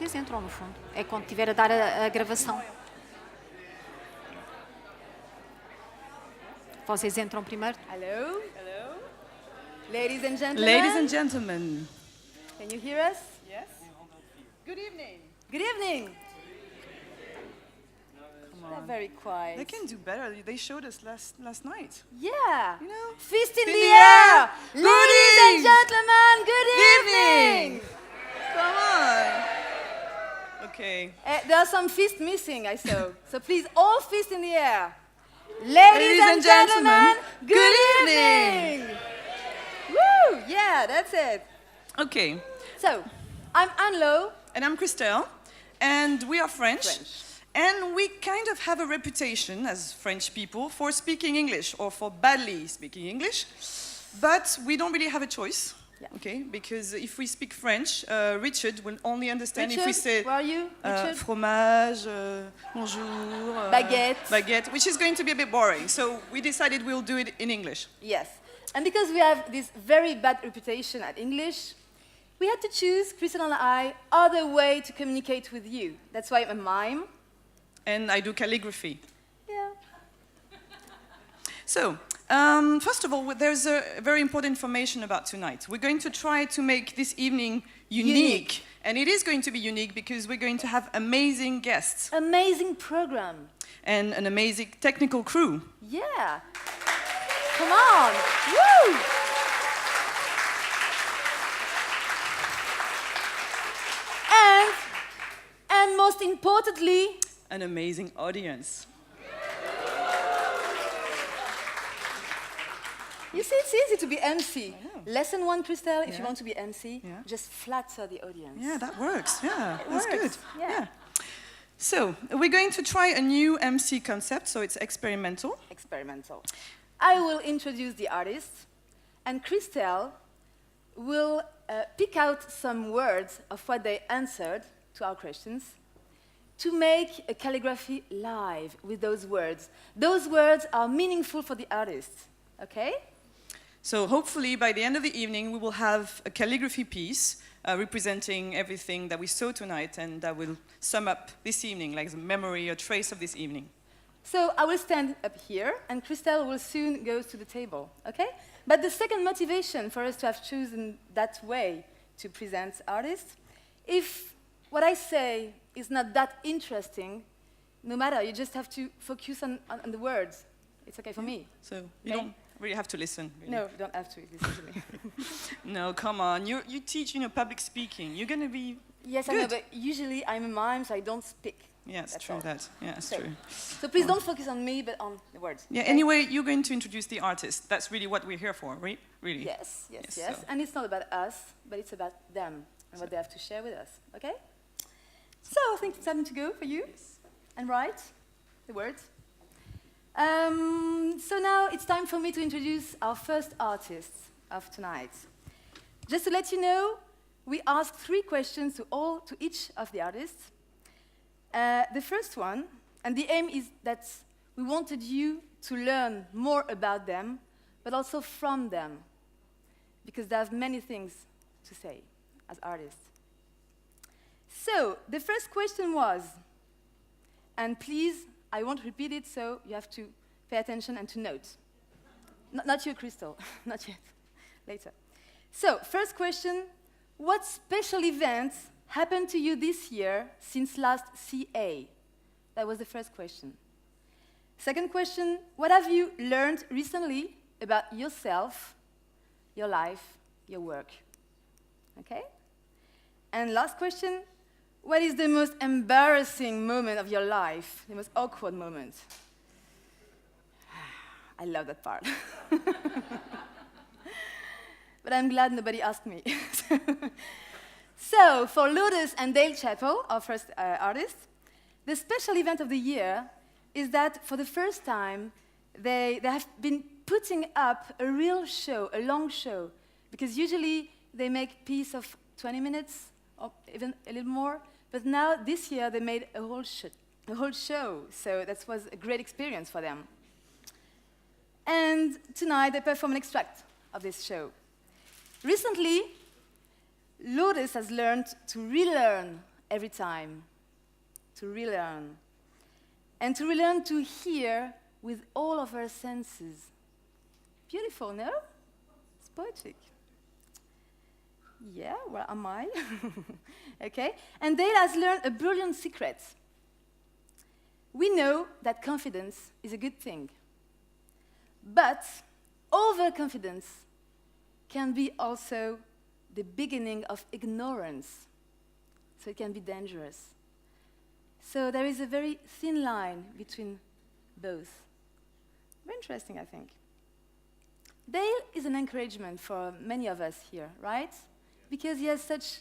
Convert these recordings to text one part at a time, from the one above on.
vocês entram, no fundo. É quando estiver a dar a gravação. Vocês entram primeiro. Hello. Hello. Ladies and gentlemen. Ladies and gentlemen. Can you hear us? Yes. Good evening. Good evening. Come They're on. very quiet. They can do better. They showed us last night. Yeah. You know? Fist in In the the air. air. Ladies and gentlemen, good evening. Come on. Okay. There are some fists missing, I saw. So please, all fists in the air. Ladies and gentlemen, good evening. Woo! Yeah, that's it. Okay. So, I'm Anlo. And I'm Christelle, and we are French. And we kind of have a reputation as French people for speaking English or for badly speaking English. But we don't really have a choice. Yeah. Okay, because if we speak French, Richard will only understand Richard, if we say where are you? Richard? fromage, bonjour, baguette, which is going to be a bit boring. So we decided we'll do it in English. Yes. And because we have this very bad reputation at English, we had to choose, Christelle and I, other way to communicate with you. That's why I'm a mime. And I do calligraphy. Yeah. So, first of all, there's a very important information about tonight. We're going to try to make this evening unique. And it is going to be unique because we're going to have amazing guests. Amazing program. And an amazing technical crew. Yeah. Come on. Woo! And most importantly, An amazing audience. you see, it's easy to be MC. Lesson 1, Christelle, if you Yeah. want to be MC, Yeah. just flatter the audience. Yeah, that works. Yeah, It that's works. good. Yeah. So, we're going to try a new MC concept, so it's experimental. Experimental. I will introduce the artists, and Christelle will pick out some words of what they answered to our questions to make a calligraphy live with those words. Those words are meaningful for the artists, okay? So hopefully by the end of the evening we will have a calligraphy piece representing everything that we saw tonight and that will sum up this evening, like the memory or trace of this evening. So I will stand up here, and Christelle will soon go to the table, okay? But the second motivation for us to have chosen that way to present artists, if what I say is not that interesting, no matter, you just have to focus on the words. It's okay for me. So you don't really have to listen. Really. No, you don't have to listen to me. No, come on. You teach, public speaking. You're going to be Yes, good. I know, but usually I'm a mime, so I don't speak. Yeah, it's That's true all. that. Yeah, it's So- true. So please don't focus on me, but on the words. Yeah, okay? anyway, you're going to introduce the artist. That's really what we're here for, right? Really? Yes, yes, Yes, yes. so- And it's not about us, but it's about them and what they have to share with us, okay? So I think it's time to go for you and write the words. So now it's time for me to introduce our first artist of tonight. Just to let you know, we asked 3 questions to each of the artists. The first one, and the aim is that we wanted you to learn more about them, but also from them, because they have many things to say as artists. So, the first question was, and please, I won't repeat it, so you have to pay attention and to note. Not you, Crystal, not yet, later. So, first question, what special events happened to you this year since last CA? That was the first question. Second question, what have you learned recently about yourself, your life, your work? Okay? And last question, what is the most embarrassing moment of your life, the most awkward moment? I love that part. But I'm glad nobody asked me. So, for Lourdes and Dale Chapel, our first artists, the special event of the year is that for the first time, they have been putting up a real show, a long show, because usually they make a piece of 20 minutes or even a little more, but now this year they made a whole show, so that was a great experience for them. And tonight they perform an extract of this show. Recently, Lourdes has learned to relearn every time, to relearn, and to relearn to hear with all of our senses. Beautiful, no? It's poetic. Yeah, where am I? Okay, and Dale has learned a brilliant secret. We know that confidence is a good thing, but overconfidence can be also the beginning of ignorance, so it can be dangerous. So there is a very thin line between both. Very interesting, I think. Dale is an encouragement for many of us here, right? Because he has such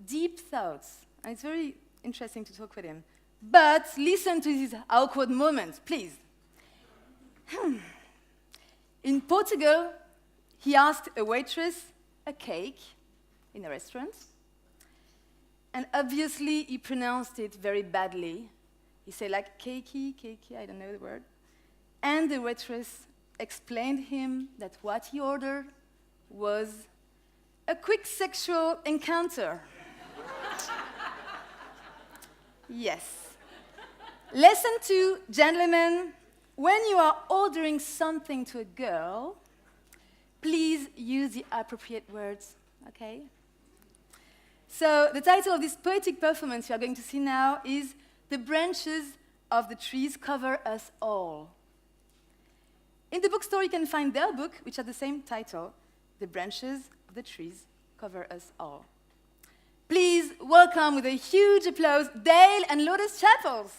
deep thoughts, and it's very interesting to talk with him. But listen to this awkward moment, please. In Portugal, he asked a waitress a cake in a restaurant, and obviously he pronounced it very badly. He said like cakey, I don't know the word. And the waitress explained him that what he ordered was a quick sexual encounter. Yes. Lesson 2, gentlemen, when you are ordering something to a girl, please use the appropriate words, okay? So the title of this poetic performance you are going to see now is "The Branches of the Trees Cover Us All." In the bookstore you can find their book, which has the same title, "The Branches of the Trees Cover Us All." Please welcome with a huge applause Dale and Lotus Chapels.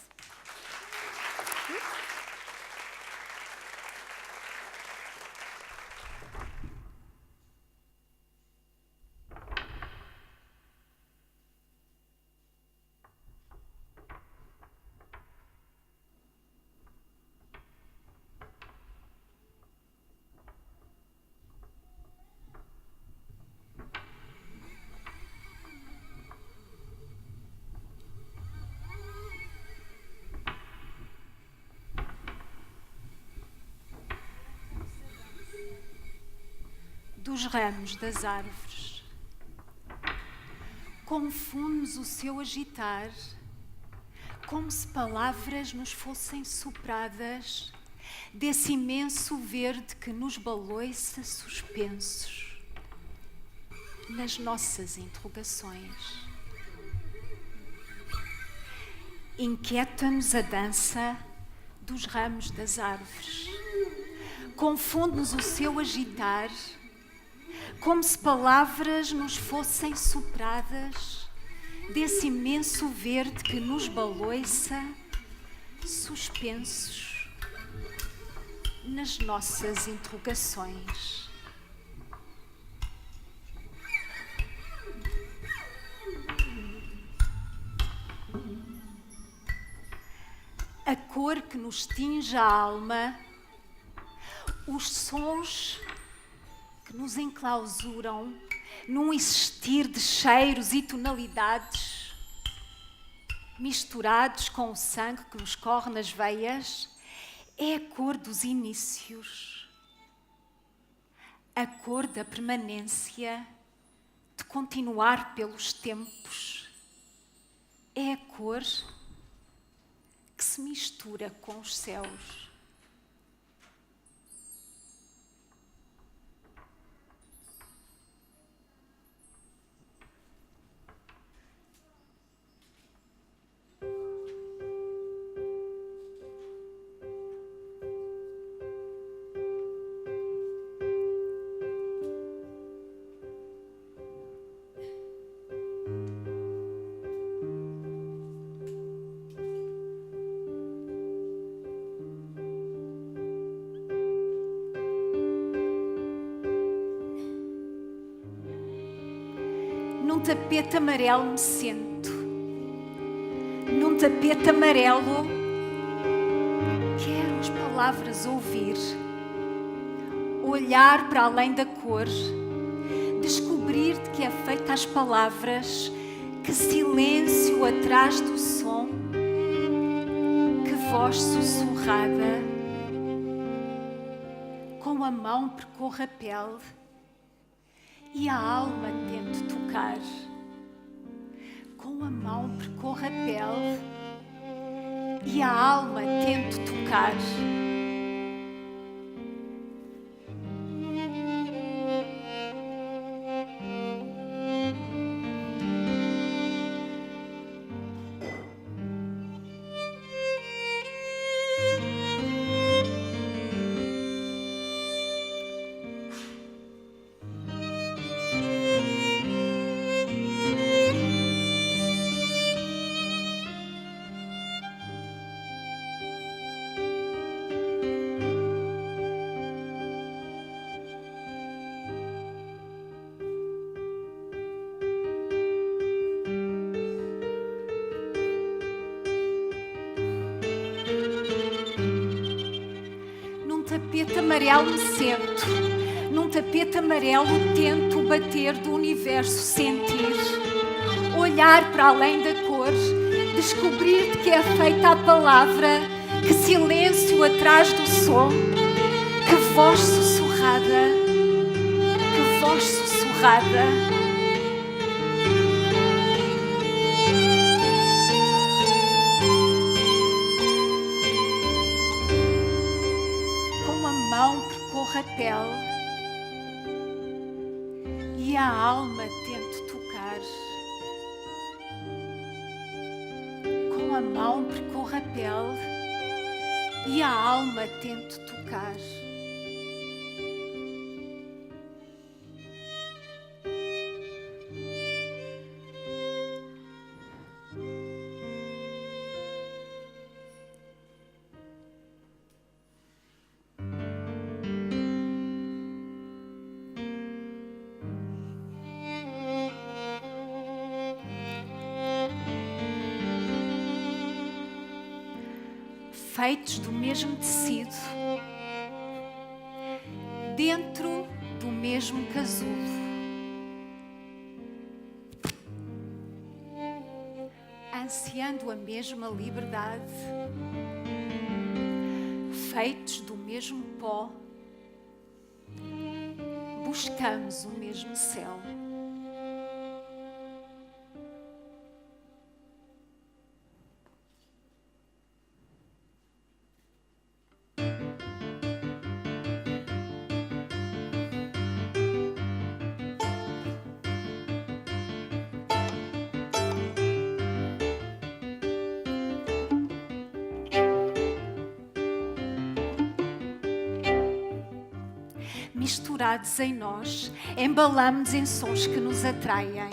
Dos ramos das árvores, confunde-nos o seu agitar, como se palavras nos fossem sopradas desse imenso verde que nos baloiça suspensos nas nossas interrogações. Inquieta-nos a dança dos ramos das árvores, confunde-nos o seu agitar, como se palavras nos fossem sopradas desse imenso verde que nos baloiça, suspensos nas nossas interrogações. A cor que nos tinge a alma, os sons que nos enclausuram num existir de cheiros e tonalidades, misturados com o sangue que nos corre nas veias, é a cor dos inícios, a cor da permanência, de continuar pelos tempos, é a cor que se mistura com os céus. Num tapete amarelo me sento, num tapete amarelo quero as palavras ouvir, olhar para além da cor, descobrir de que é feita as palavras, que silêncio atrás do som, que voz sussurrada, com a mão percorre a pele e a alma tento tocar, Com a mão percorro a pele e a alma tento tocar. Tapete amarelo me sento, num tapete amarelo tento bater do universo, sentir, olhar para além da cor, descobrir de que é feita a palavra, que silêncio atrás do som, que voz sussurrada, que voz sussurrada. Percorro a pele e a alma tento tocar. Com a mão percorro a pele e a alma tento tocar. Feitos do mesmo tecido, dentro do mesmo casulo. Ansiando a mesma liberdade, feitos do mesmo pó, buscamos o mesmo céu. Misturados em nós, embalamos em sons que nos atraem.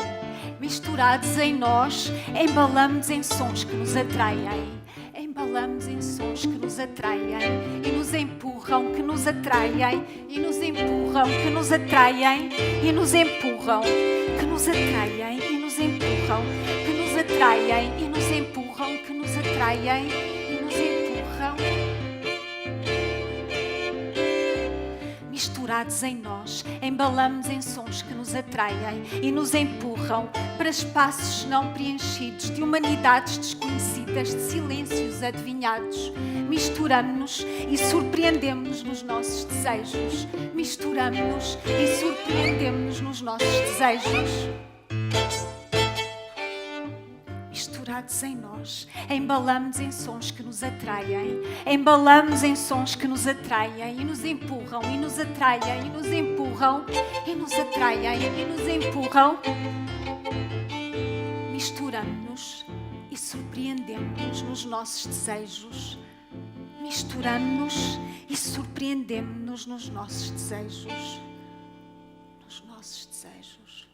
Misturados em nós, embalamos em sons que nos atraem. Embalamos em sons que nos atraem e nos empurram, que nos atraem e nos empurram, que nos atraem e nos empurram, que nos atraem e nos empurram, que nos atraem e nos empurram, que nos atraem e nos empurram. Misturados em nós, embalamos em sons que nos atraem e nos empurram para espaços não preenchidos de humanidades desconhecidas, de silêncios adivinhados. Misturamos-nos e surpreendemos-nos nos nossos desejos. Misturamos-nos e surpreendemos-nos nos nossos desejos. Misturados em nós, embalamos em sons que nos atraem, embalamos em sons que nos atraem e nos empurram, e nos atraem, e nos empurram, e nos atraem, e nos empurram. Misturamos-nos e surpreendemos-nos nos nossos desejos. Misturamos-nos e surpreendemos-nos nos nossos desejos. Nos nossos desejos.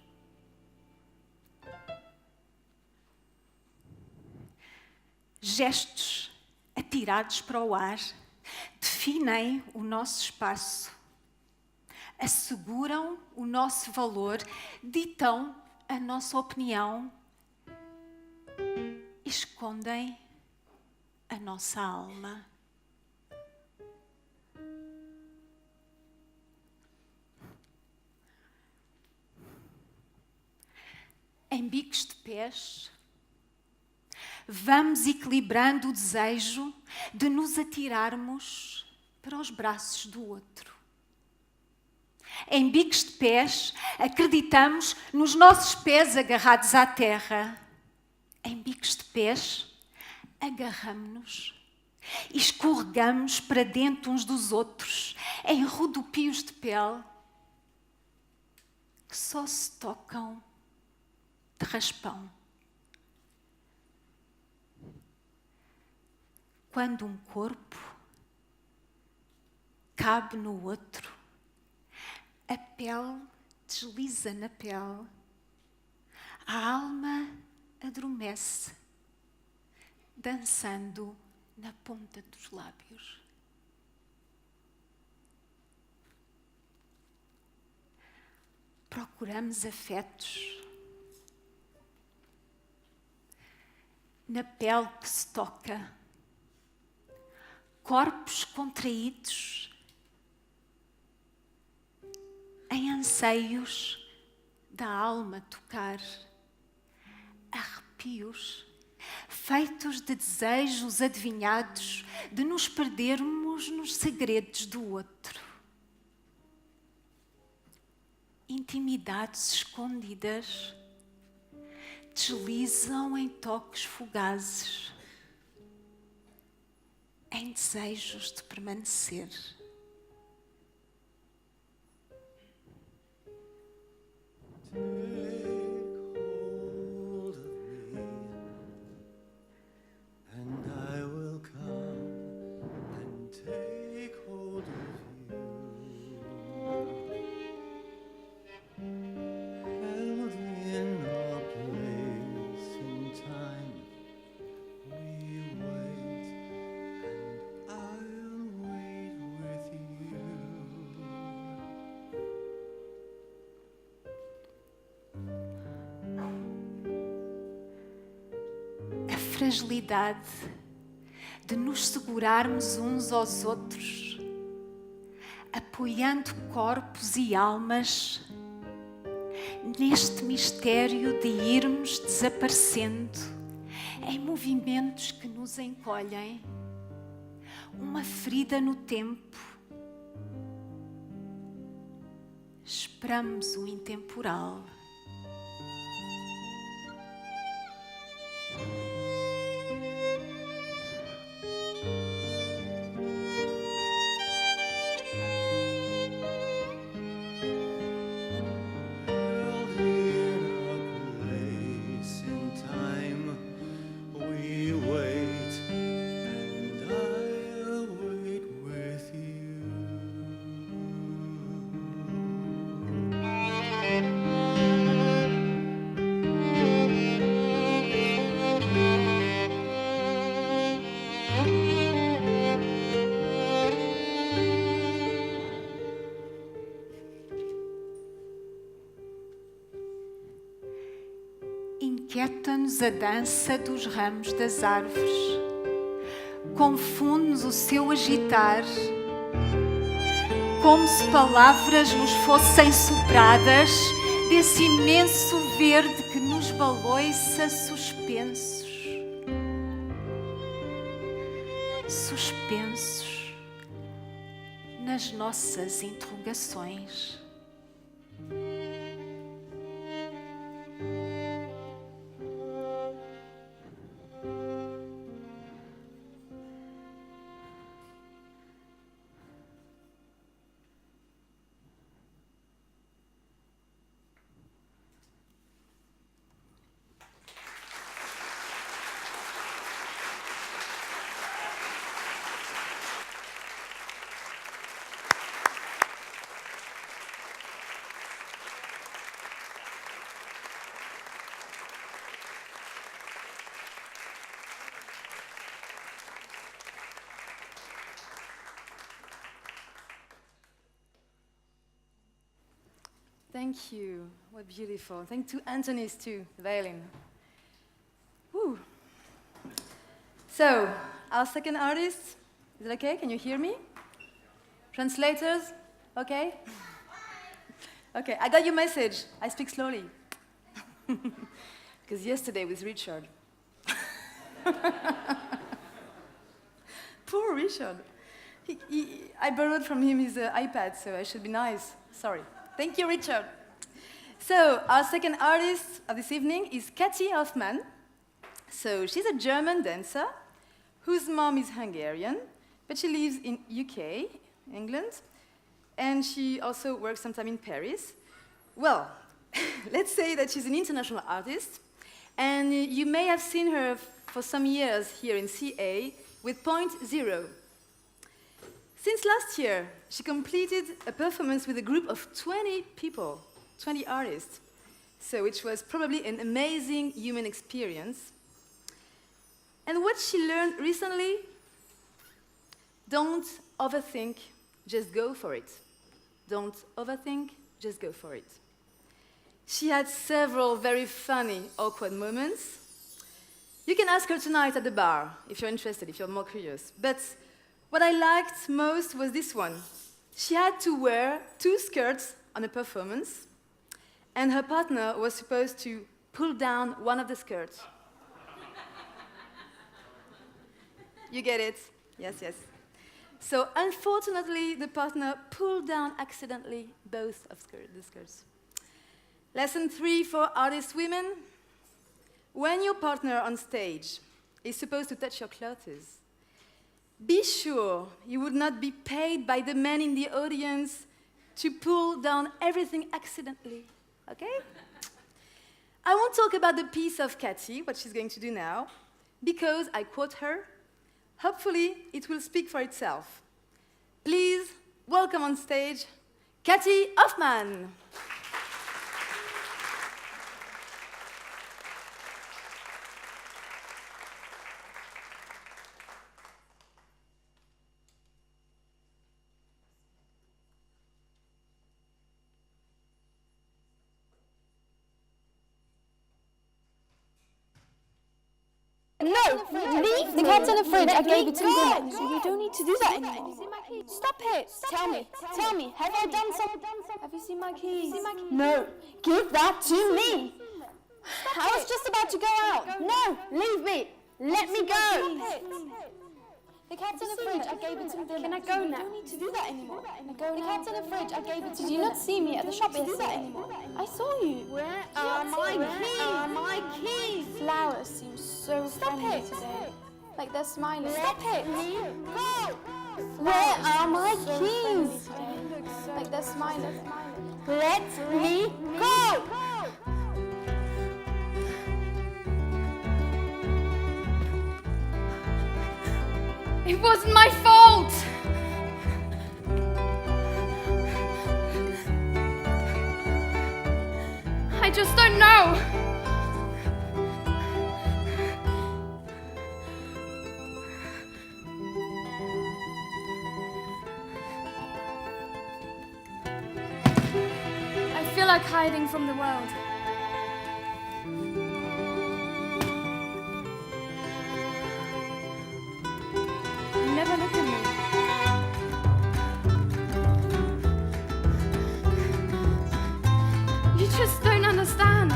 Gestos atirados para o ar definem o nosso espaço, asseguram o nosso valor, ditam a nossa opinião, escondem a nossa alma. Em bicos de pés, vamos equilibrando o desejo de nos atirarmos para os braços do outro. Em bicos de pés, acreditamos nos nossos pés agarrados à terra. em bicos de pés, agarramo-nos e escorregamos para dentro uns dos outros, em rodopios de pele que só se tocam de raspão. Quando um corpo cabe no outro, a pele desliza na pele, a alma adormece, dançando na ponta dos lábios. Procuramos afetos na pele que se toca, corpos contraídos em anseios da alma tocar, arrepios feitos de desejos adivinhados de nos perdermos nos segredos do outro. Intimidades escondidas deslizam em toques fugazes, em desejos de permanecer. Fragilidade de nos segurarmos uns aos outros, apoiando corpos e almas neste mistério de irmos desaparecendo em movimentos que nos encolhem, uma ferida no tempo. Esperamos o intemporal. Inquieta-nos a dança dos ramos das árvores, confunde-nos o seu agitar, como se palavras nos fossem sopradas desse imenso verde que nos baloiça suspensos. Suspensos nas nossas interrogações. Thank you. What beautiful. Thank to Anthony's too, the violin. Woo. So, our second artist, is it okay? Can you hear me? Translators? Okay? Okay, I got your message. I speak slowly. Because yesterday with Richard. Poor Richard. I borrowed from him his iPad, so I should be nice. Sorry. Thank you, Richard. So, our second artist of this evening is Katie Hoffman. So she's a German dancer whose mom is Hungarian, but she lives in UK, England, and she also works sometime in Paris. Well, let's say that she's an international artist, and you may have seen her for some years here in CA with Point Zero. Since last year, she completed a performance with a group of 20 people, 20 artists, so which was probably an amazing human experience. And what she learned recently, don't overthink, just go for it. Don't overthink, just go for it. She had several very funny, awkward moments. You can ask her tonight at the bar, if you're interested, if you're more curious. But what I liked most was this one. She had to wear 2 skirts on a performance, and her partner was supposed to pull down one of the skirts. You get it? Yes, yes. So unfortunately, the partner pulled down accidentally both of the skirts. Lesson 3 for artist women. When your partner on stage is supposed to touch your clothes, be sure you would not be paid by the men in the audience to pull down everything accidentally, okay? I won't talk about the piece of Cathy, what she's going to do now, because I quote her, hopefully it will speak for itself. Please welcome on stage, Cathy Hoffman. No, leave the cat's in the fridge. I gave it to you. You don't need to do that anymore. Stop it. Tell me, have I done something? Have you seen my keys? No, give that to me. I was just about to go out. No, leave me. Let me go. The cat's in the fridge. I gave it to them. Can I go now? You don't need to do that anymore. The cat's in the fridge. I gave it to them. Did you not see me at the shop yesterday? I saw you. Where are my keys? Flowers seem so friendly today. Like they're smiling. Stop it! Go! Where are my keys? Like they're smiling. Let me go! It wasn't my fault! I just don't know. I feel like hiding from the world. Never look at me. You just don't understand.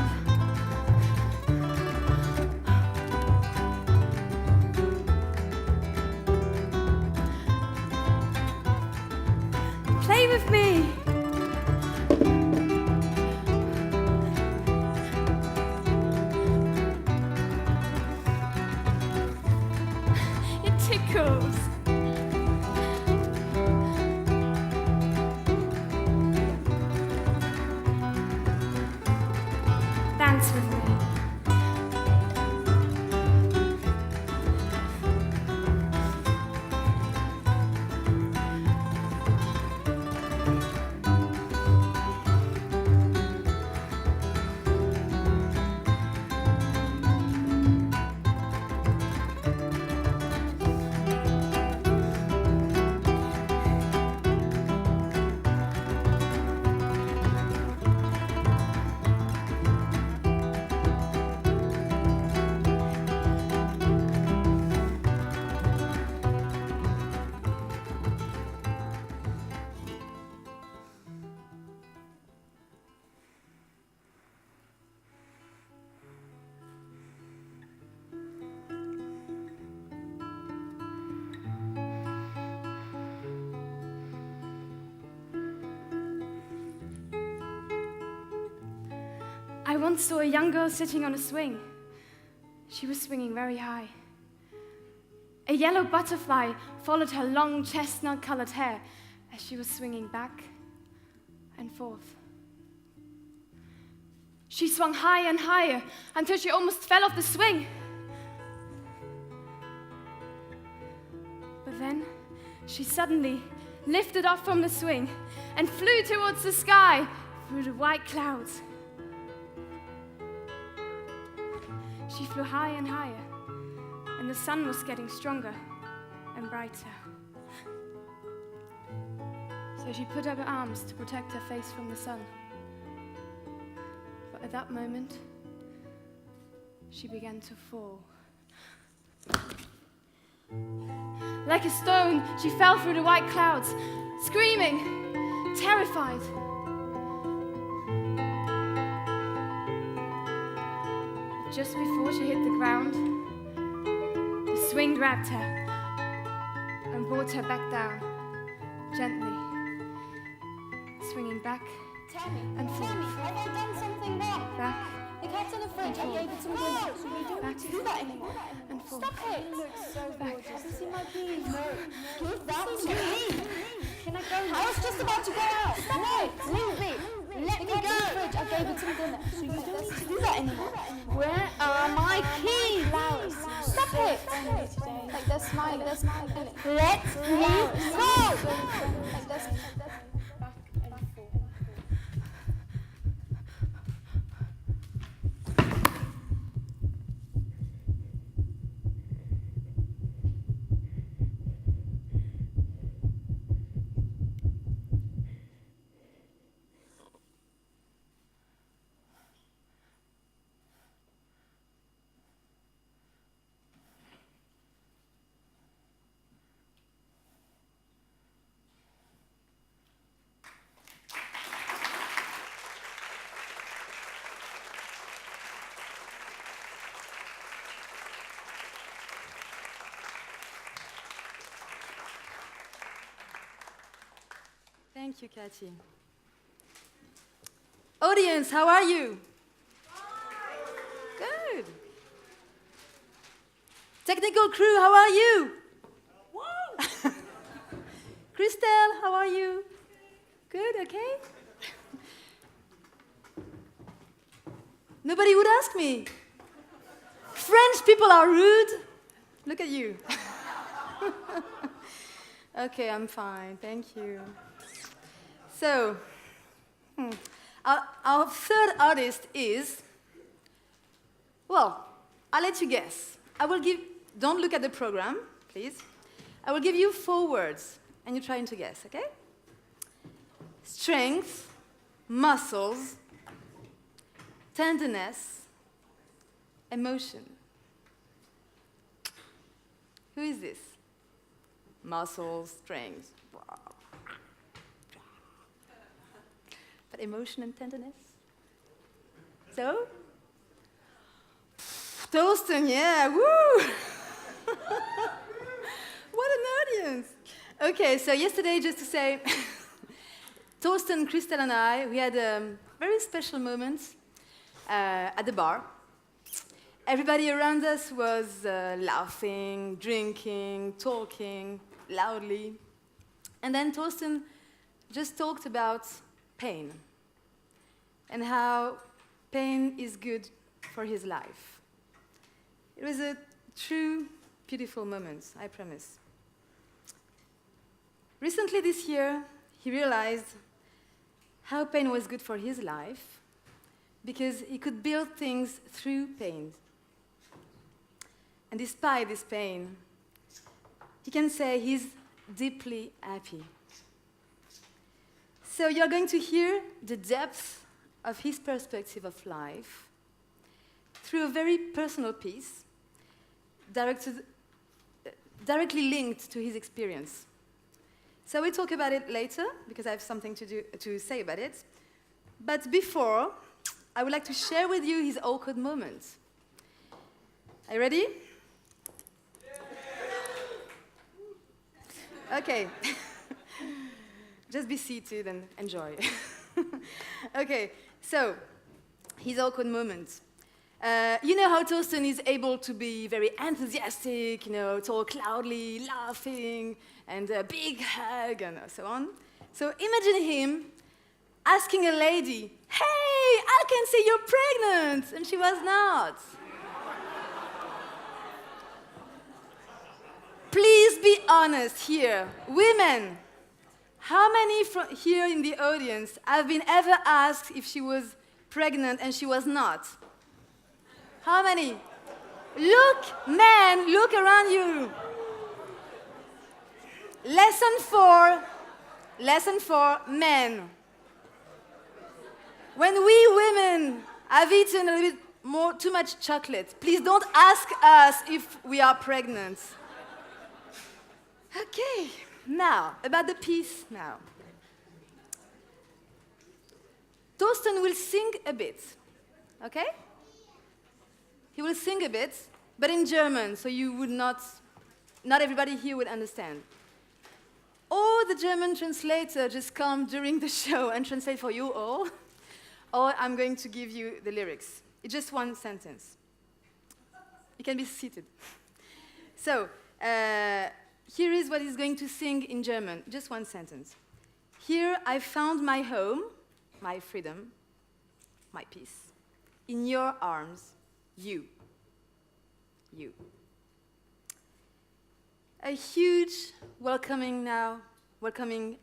Play with me. It tickles. Dance with me. I once saw a young girl sitting on a swing. She was swinging very high. A yellow butterfly followed her long chestnut-colored hair as she was swinging back and forth. She swung higher and higher until she almost fell off the swing. But then she suddenly lifted off from the swing and flew towards the sky through the white clouds. She flew higher and higher, and the sun was getting stronger and brighter. So she put up her arms to protect her face from the sun. But at that moment, she began to fall. Like a stone, she fell through the white clouds, screaming, terrified. But just before she hit the ground, the swing grabbed her and brought her back down, gently, swinging back and forth. Have I done something wrong? Back The cat's in the fridge. I gave it some dinner, so we don't need to do that anymore. and forth. Stop it! You look so gorgeous. Have you seen my keys? No. Give that to me. Can I go now? I was just about to go out. Stop it! Leave me. Let me go. The fridge. I gave it some dinner, so you don't need to do that anymore. Where are my keys? Flowers. Stop it! Like they're smiling. Let me go. Like this. Thank you, Cathy. Audience, how are you? Good. Technical crew, how are you? Christelle, how are you? Good, okay? Nobody would ask me. French people are rude. Look at you. Okay, I'm fine, thank you. So, our third artist is, well, I'll let you guess. Don't look at the program, please. I will give you 4 words, and you're trying to guess, okay? Strength, muscles, tenderness, emotion. Who is this? Muscles, strength. But emotion and tenderness? So? Torsten, yeah, woo! What an audience! Okay, so yesterday, just to say, Torsten, Christelle, and I, we had a very special moment at the bar. Everybody around us was laughing, drinking, talking loudly. And then Torsten just talked about pain and how pain is good for his life. It was a true, beautiful moment, I promise. Recently this year, he realized how pain was good for his life because he could build things through pain. And despite this pain, he can say he's deeply happy. So you're going to hear the depth of his perspective of life through a very personal piece directly linked to his experience. So we'll talk about it later, because I have something to say about it. But before, I would like to share with you his awkward moment. Are you ready? Okay. Just be seated and enjoy. Okay, so his awkward moment. You know how Torsten is able to be very enthusiastic, talk loudly, laughing, and a big hug, and so on. So imagine him asking a lady, "Hey, I can see you're pregnant," and she was not. Please be honest here. Women, how many here in the audience have been ever asked if she was pregnant and she was not? How many? Look, men, look around you. Lesson 4, men. When we women have eaten a little bit too much chocolate, please don't ask us if we are pregnant. Okay, now, about the piece now. Torsten will sing a bit, okay? He will sing a bit, but in German, so you would not everybody here would understand. Or the German translator just come during the show and translate for you all, or I'm going to give you the lyrics. It's just one sentence. You can be seated. So, here is what he's going to sing in German, just one sentence. Here I found my home, my freedom, my peace. In your arms, you. A huge welcoming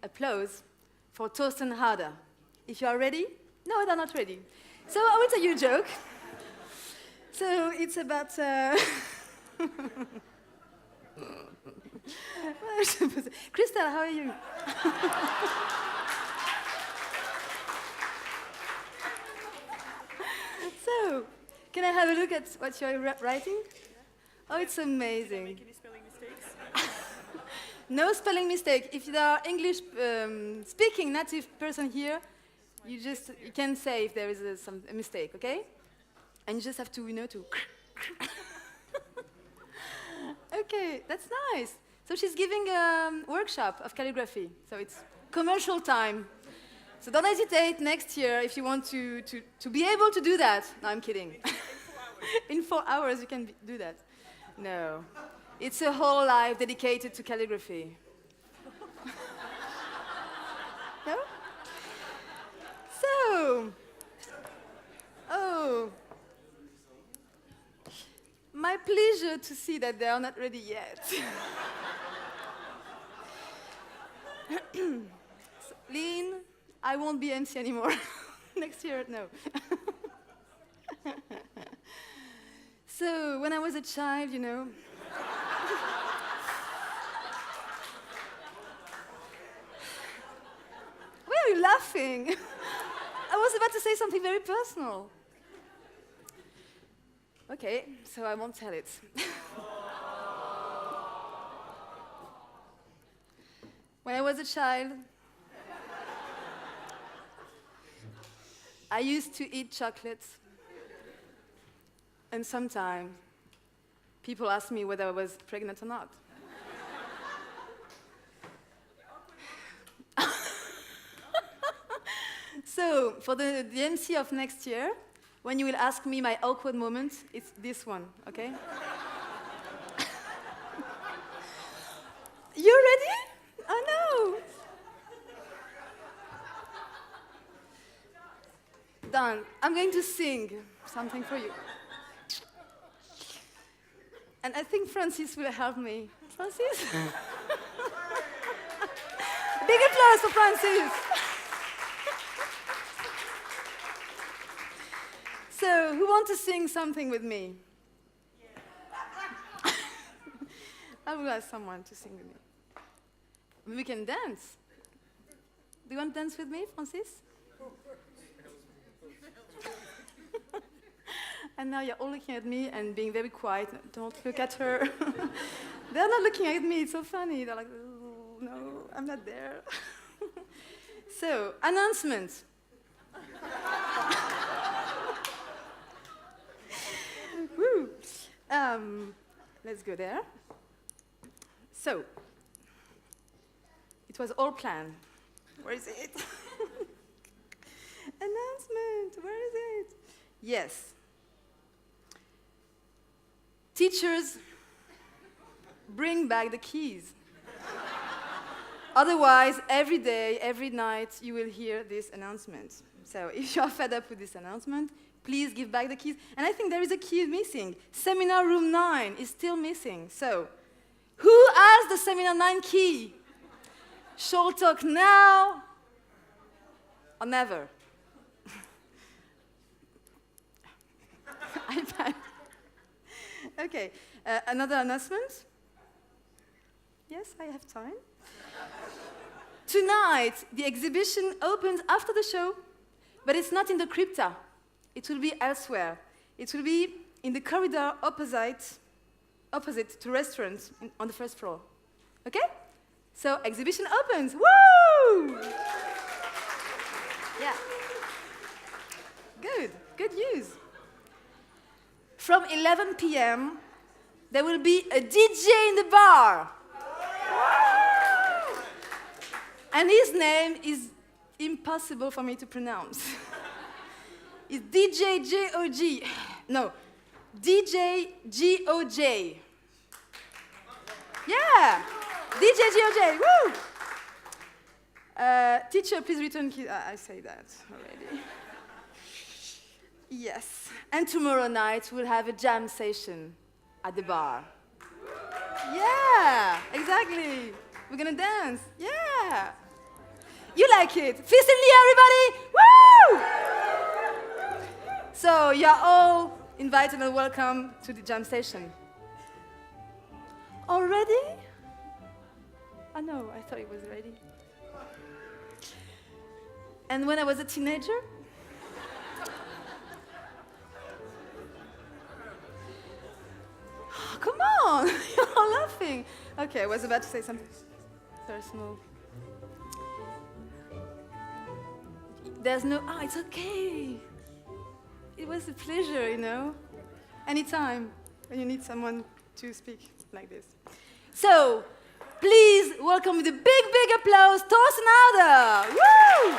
applause for Torsten Harder. If you are ready? No, they're not ready. So I will tell you a joke. So it's about... Crystal, how are you? So, can I have a look at what you're writing? Oh, it's amazing. Make any spelling mistakes? No spelling mistake. If there are English speaking native person here, you can say if there is a mistake, okay? And you just have to, to. Okay, that's nice. So she's giving a workshop of calligraphy. So it's commercial time. So don't hesitate next year if you want to be able to do that. No, I'm kidding. In 4 hours you can do that. No. It's a whole life dedicated to calligraphy. No? So, my pleasure to see that they are not ready yet. So, Lean, I won't be MC anymore. Next year, no. So, when I was a child, Why are you laughing? I was about to say something very personal. Okay, so I won't tell it. When I was a child, I used to eat chocolate. And sometimes people asked me whether I was pregnant or not. So, for the MC of next year, when you will ask me my awkward moment, it's this one, okay? You ready? Oh no! Done. I'm going to sing something for you. And I think Francis will help me. Francis? Big applause for Francis. So, who wants to sing something with me? Yeah. I will ask someone to sing with me. We can dance. Do you want to dance with me, Francis? And now you're all looking at me and being very quiet. Don't look at her. They're not looking at me. It's so funny. They're like, oh, no, I'm not there. So, announcement. Woo. Let's go there. So, it was all planned. Where is it? Announcement. Where is it? Yes. Teachers, bring back the keys. Otherwise, every day, every night, you will hear this announcement. So if you are fed up with this announcement, please give back the keys. And I think there is a key missing. Seminar room 9 is still missing. So who has the seminar 9 key? Shall talk now or never. iPad. Okay, another announcement? Yes, I have time. Tonight, the exhibition opens after the show, but it's not in the crypta. It will be elsewhere. It will be in the corridor opposite to restaurants on the first floor. Okay? So, exhibition opens. Woo! Yeah. Good news. From 11 p.m., there will be a DJ in the bar. And his name is impossible for me to pronounce. It's DJ G-O-G. No, DJ G-O-J. Yeah, DJ G-O-J, woo! Teacher, please return key. I say that already. Yes, and tomorrow night we'll have a jam session at the bar. Yeah, exactly. We're gonna dance, yeah. You like it? Fist in the air, everybody! Woo! So you're all invited and welcome to the jam session. Already? Oh no, I thought it was ready. And when I was a teenager, oh, come on, you're all laughing. Okay, I was about to say something personal. There's no, it's okay. It was a pleasure, you know. Anytime when you need someone to speak like this. So, please welcome with a big applause, Thorsten Ader. Woo!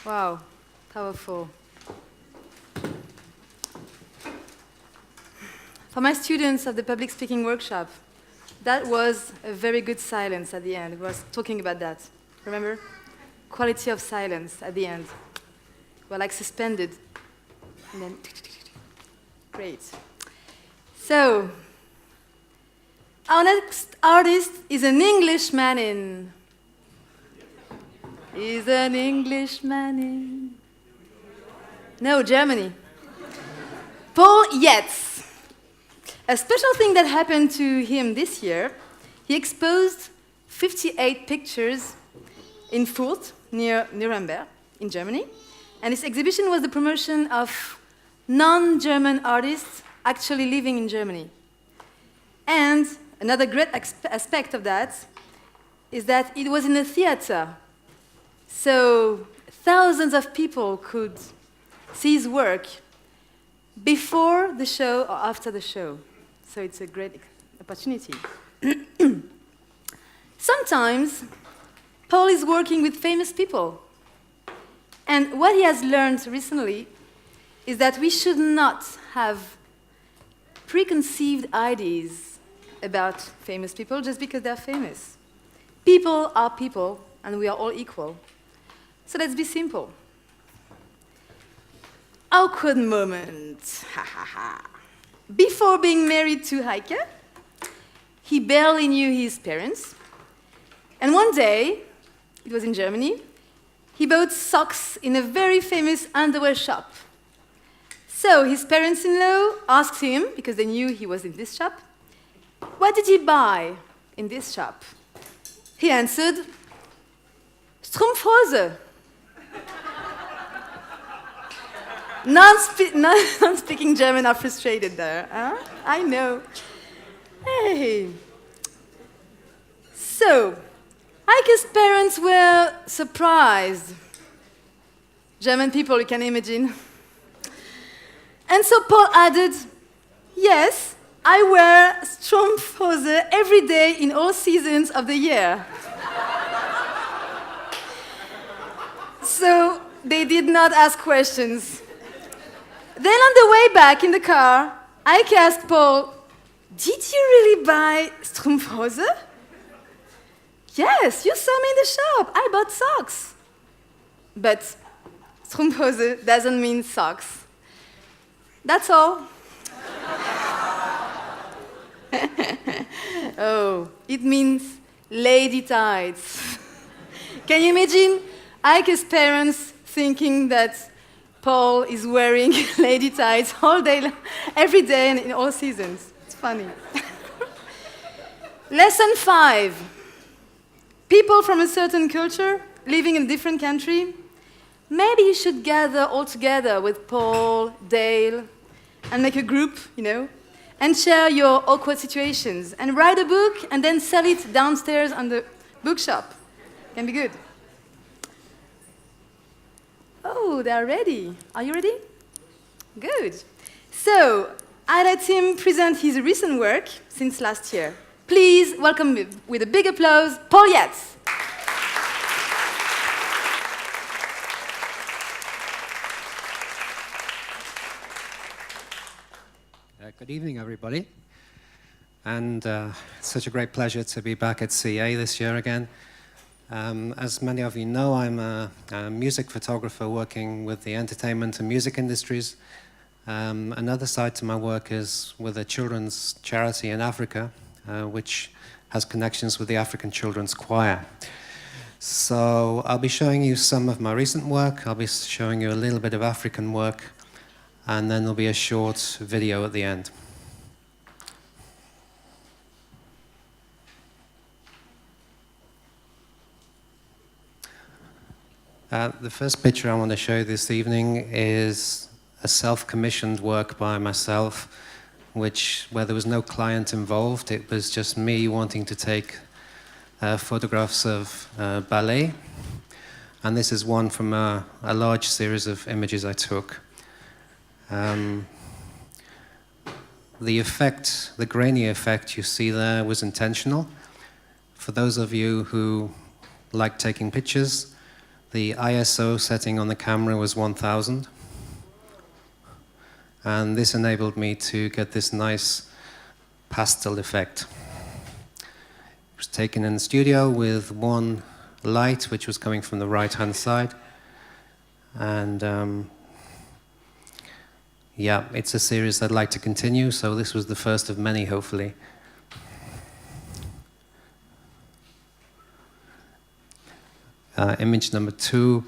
Wow, powerful. For my students at the public speaking workshop, that was a very good silence at the end. We were talking about that. Remember? Quality of silence at the end. We're like suspended. And then, great. So, our next artist is an Englishman in. He's an Englishman in. No, Germany. Paul Yates. A special thing that happened to him this year, he exposed 58 pictures in Fürth, near Nuremberg, in Germany. And this exhibition was the promotion of non-German artists actually living in Germany. And another great aspect of that is that it was in a theater. So thousands of people could see his work before the show or after the show. So it's a great opportunity. Sometimes Paul is working with famous people. And what he has learned recently is that we should not have preconceived ideas about famous people just because they're famous. People are people, and we are all equal. So let's be simple. Awkward moment. Ha ha ha. Before being married to Heike, he barely knew his parents. And one day, it was in Germany, he bought socks in a very famous underwear shop. So his parents-in-law asked him, because they knew he was in this shop, what did he buy in this shop? He answered, Strumpfhose. Non-speaking German are frustrated there. Huh? I know. Hey. So, Heike's parents were surprised. German people, you can imagine. And so Paul added, yes, I wear Strumpfhose every day in all seasons of the year. So they did not ask questions. Then on the way back in the car, Heike asked Paul, did you really buy Strumpfhose? Yes, you saw me in the shop. I bought socks. But Strumpfhose doesn't mean socks. That's all. Oh, it means lady tights. Can you imagine Heike's parents thinking that Paul is wearing lady tights all day, every day and in all seasons? It's funny. Lesson 5. People from a certain culture living in a different country, maybe you should gather all together with Paul, Dale, and make a group, and share your awkward situations, and write a book, and then sell it downstairs on the bookshop. Can be good. Oh, they're ready. Are you ready? Good. So, I let him present his recent work since last year. Please welcome with a big applause, Paul Yates. Good evening, everybody. And it's such a great pleasure to be back at CA this year again. As many of you know, I'm a music photographer working with the entertainment and music industries. Another side to my work is with a children's charity in Africa, which has connections with the African Children's Choir. So I'll be showing you some of my recent work. I'll be showing you a little bit of African work, and then there'll be a short video at the end. The first picture I want to show this evening is a self-commissioned work by myself, where there was no client involved. It was just me wanting to take photographs of ballet. And this is one from a large series of images I took. The effect, the grainy effect you see there was intentional. For those of you who like taking pictures, the ISO setting on the camera was 1000. And this enabled me to get this nice pastel effect. It was taken in the studio with one light, which was coming from the right-hand side. And yeah, it's a series I'd like to continue, so this was the first of many, hopefully. Image number 2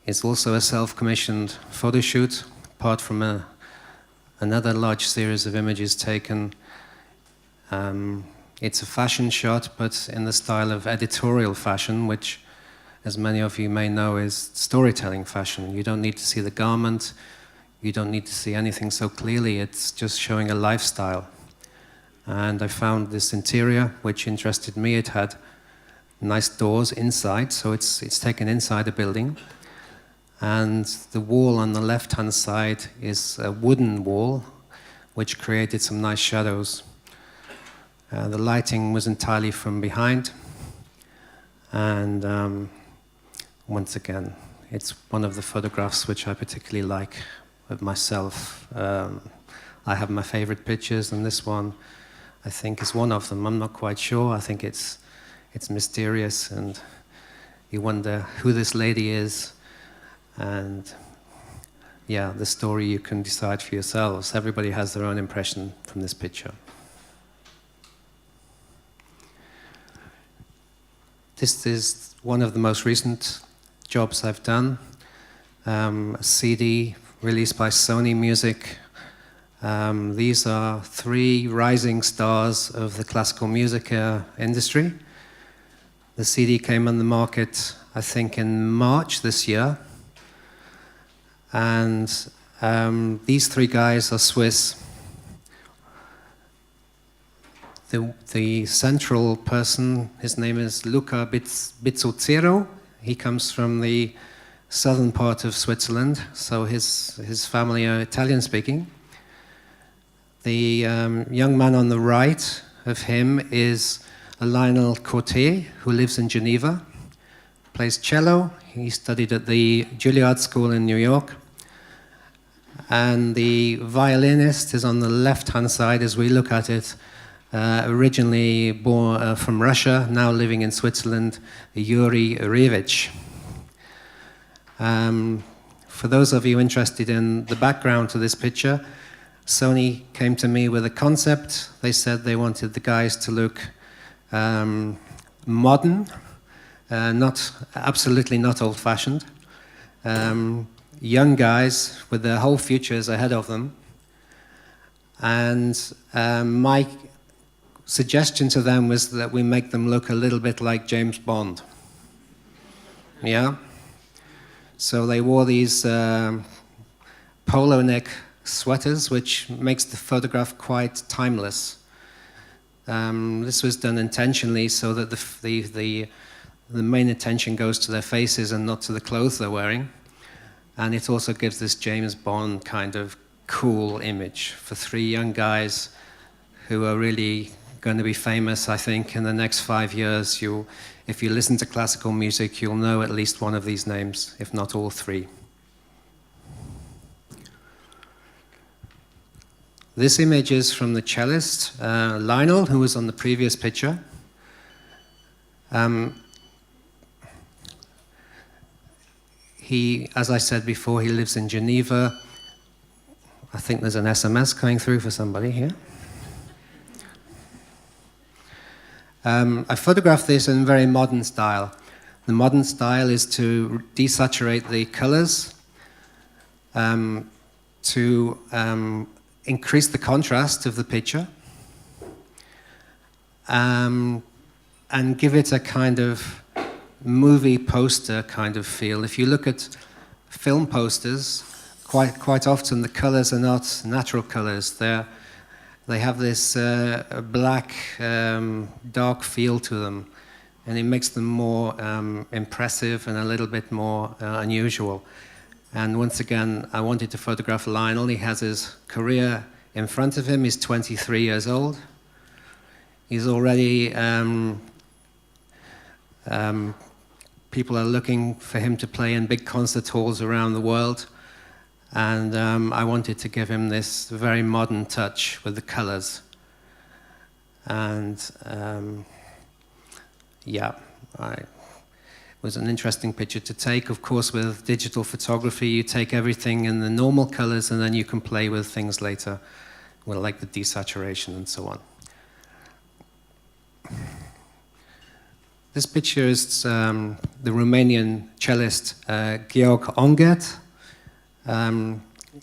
is also a self-commissioned photo shoot, apart from another large series of images taken. It's a fashion shot, but in the style of editorial fashion, which, as many of you may know, is storytelling fashion. You don't need to see the garment, you don't need to see anything so clearly, it's just showing a lifestyle. And I found this interior, which interested me. It had nice doors inside, so it's taken inside a building. And the wall on the left-hand side is a wooden wall, which created some nice shadows. The lighting was entirely from behind. And once again, it's one of the photographs which I particularly like of myself. I have my favorite pictures, and this one, I think, is one of them. I'm not quite sure. I think it's mysterious, and you wonder who this lady is. And yeah, the story you can decide for yourselves. Everybody has their own impression from this picture. This is one of the most recent jobs I've done. A CD released by Sony Music. These are 3 rising stars of the classical music industry. The CD came on the market, I think, in March this year. And these 3 guys are Swiss. The central person, his name is Luca Bizzozero. He comes from the southern part of Switzerland, so his family are Italian-speaking. The young man on the right of him is Lionel Corté, who lives in Geneva, plays cello. He studied at the Juilliard School in New York. And the violinist is on the left-hand side as we look at it, originally born from Russia, now living in Switzerland, Yuri Revich. For those of you interested in the background to this picture, Sony came to me with a concept. They wanted the guys to look modern, absolutely not old-fashioned. Young guys with their whole futures ahead of them. And my suggestion to them was that we make them look a little bit like James Bond. Yeah? So they wore these polo neck sweaters, which makes the photograph quite timeless. This was done intentionally so that the main attention goes to their faces and not to the clothes they're wearing. And it also gives this James Bond kind of cool image for 3 young guys who are really going to be famous, I think, in the next 5 years. If you listen to classical music, you'll know at least one of these names, if not all 3. This image is from the cellist, Lionel, who was on the previous picture. He, as I said before, he lives in Geneva. I think there's an SMS coming through for somebody here. I photographed this in a very modern style. The modern style is to desaturate the colors, to increase the contrast of the picture, and give it a kind of movie poster kind of feel. If you look at film posters, quite often the colors are not natural colors. They have this black, dark feel to them, and it makes them more impressive and a little bit more unusual. And once again, I wanted to photograph Lionel. He has his career in front of him. He's 23 years old. He's already, people are looking for him to play in big concert halls around the world. And I wanted to give him this very modern touch with the colors. And yeah, it was an interesting picture to take. Of course, with digital photography, you take everything in the normal colors and then you can play with things later, well, like the desaturation and so on. This picture is the Romanian cellist Georg Ongert.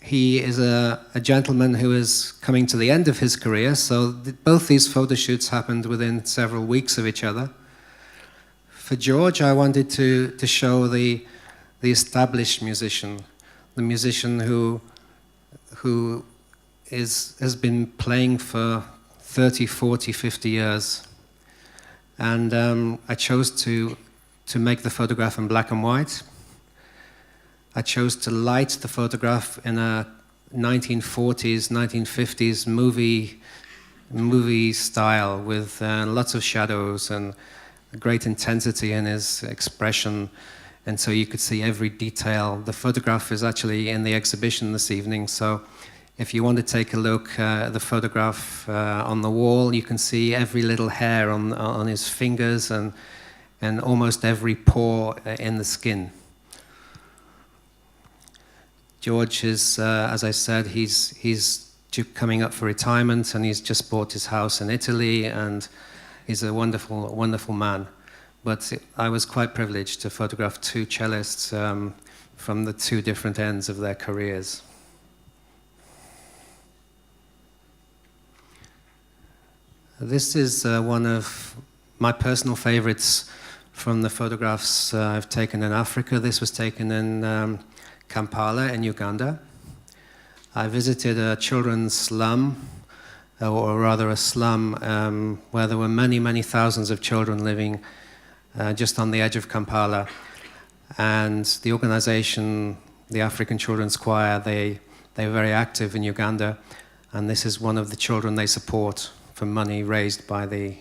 He is a gentleman who is coming to the end of his career, so both these photo shoots happened within several weeks of each other. For George, I wanted to show the established musician, the musician who has been playing for 30, 40, 50 years. And I chose to make the photograph in black and white. I chose to light the photograph in a 1940s, 1950s movie style with lots of shadows and great intensity in his expression. And so you could see every detail. The photograph is actually in the exhibition this evening. So if you want to take a look at the photograph on the wall, you can see every little hair on his fingers and almost every pore in the skin. George is, as I said, he's coming up for retirement, and he's just bought his house in Italy, and he's a wonderful, wonderful man. But I was quite privileged to photograph two cellists from the two different ends of their careers. This is one of my personal favorites from the photographs I've taken in Africa. This was taken in Kampala in Uganda. I visited a children's slum, or rather a slum where there were many, many thousands of children living just on the edge of Kampala. And the organization, the African Children's Choir, they're very active in Uganda, and this is one of the children they support from money raised by the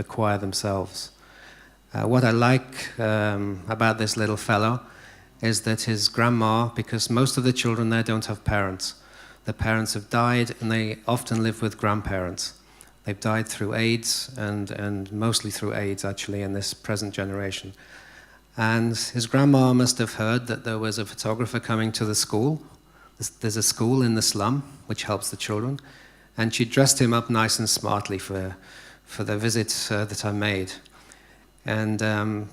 choir themselves. What I like about this little fellow is that his grandma, because most of the children there don't have parents. The parents have died, and they often live with grandparents. They've died through AIDS, and mostly through AIDS, actually, in this present generation. And his grandma must have heard that there was a photographer coming to the school. There's a school in the slum, which helps the children. And she dressed him up nice and smartly for the visit that I made. And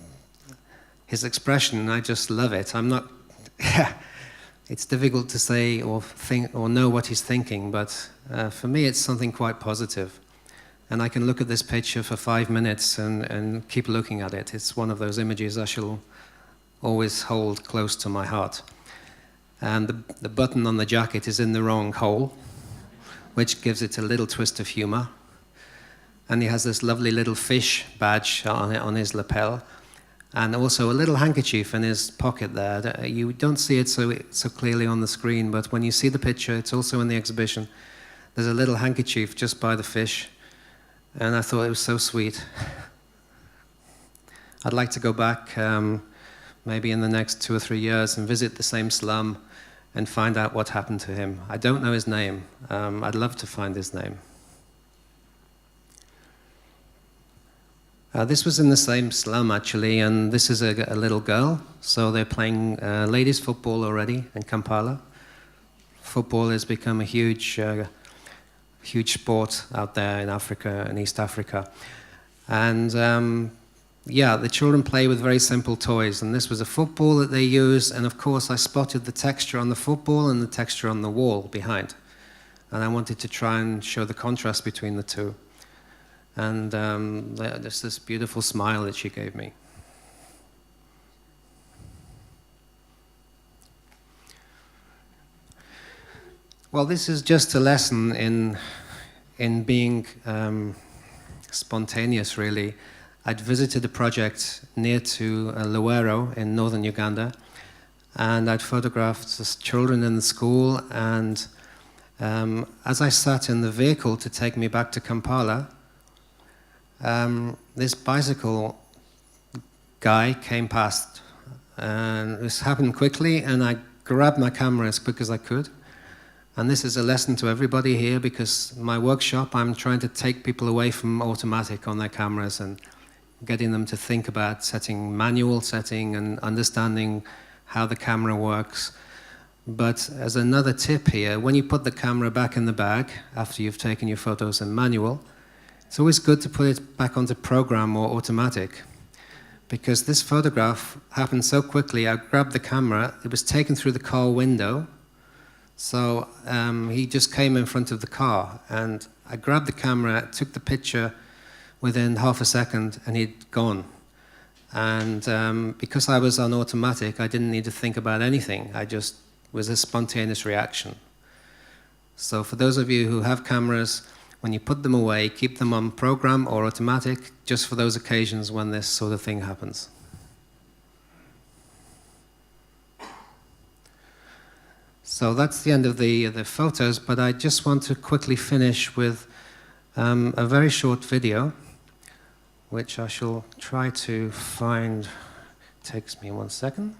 his expression, I just love it. I'm not, it's difficult to say or think or know what he's thinking, but for me it's something quite positive. And I can look at this picture for 5 minutes and keep looking at it. It's one of those images I shall always hold close to my heart. And the button on the jacket is in the wrong hole, which gives it a little twist of humor. And he has this lovely little fish badge on his lapel, and also a little handkerchief in his pocket there. You don't see it so clearly on the screen, but when you see the picture, it's also in the exhibition. There's a little handkerchief just by the fish, and I thought it was so sweet. I'd like to go back maybe in the next 2 or 3 years and visit the same slum and find out what happened to him. I don't know his name. I'd love to find his name. This was in the same slum, actually, and this is a little girl. So they're playing ladies' football already in Kampala. Football has become a huge sport out there in Africa, in East Africa. And yeah, the children play with very simple toys, and this was a football that they use, and of course I spotted the texture on the football and the texture on the wall behind. And I wanted to try and show the contrast between the two. And there's this beautiful smile that she gave me. Well, this is just a lesson in being spontaneous, really. I'd visited a project near to Luwero in northern Uganda, and I'd photographed children in the school, and as I sat in the vehicle to take me back to Kampala, this bicycle guy came past, and this happened quickly, and I grabbed my camera as quick as I could. And this is a lesson to everybody here, because my workshop, I'm trying to take people away from automatic on their cameras and getting them to think about setting manual setting and understanding how the camera works. But as another tip here, when you put the camera back in the bag after you've taken your photos in manual, it's always good to put it back onto program or automatic, because this photograph happened so quickly. I grabbed the camera, it was taken through the car window, so he just came in front of the car, and I grabbed the camera, took the picture within half a second, and he'd gone. And because I was on automatic, I didn't need to think about anything. I just was a spontaneous reaction. So for those of you who have cameras, when you put them away, keep them on program or automatic, just for those occasions when this sort of thing happens. So that's the end of the photos, but I just want to quickly finish with a very short video, which I shall try to find. Takes me 1 second.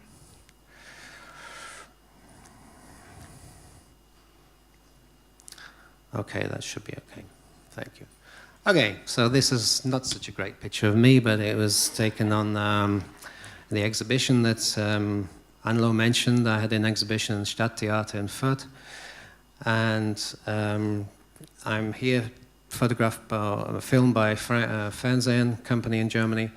Okay, that should be okay. Thank you. Okay, so this is not such a great picture of me, but it was taken on the exhibition that Anlo mentioned. I had an exhibition in Stadttheater in Fürth, and I'm here photographed by, filmed by Fernsehen company in Germany.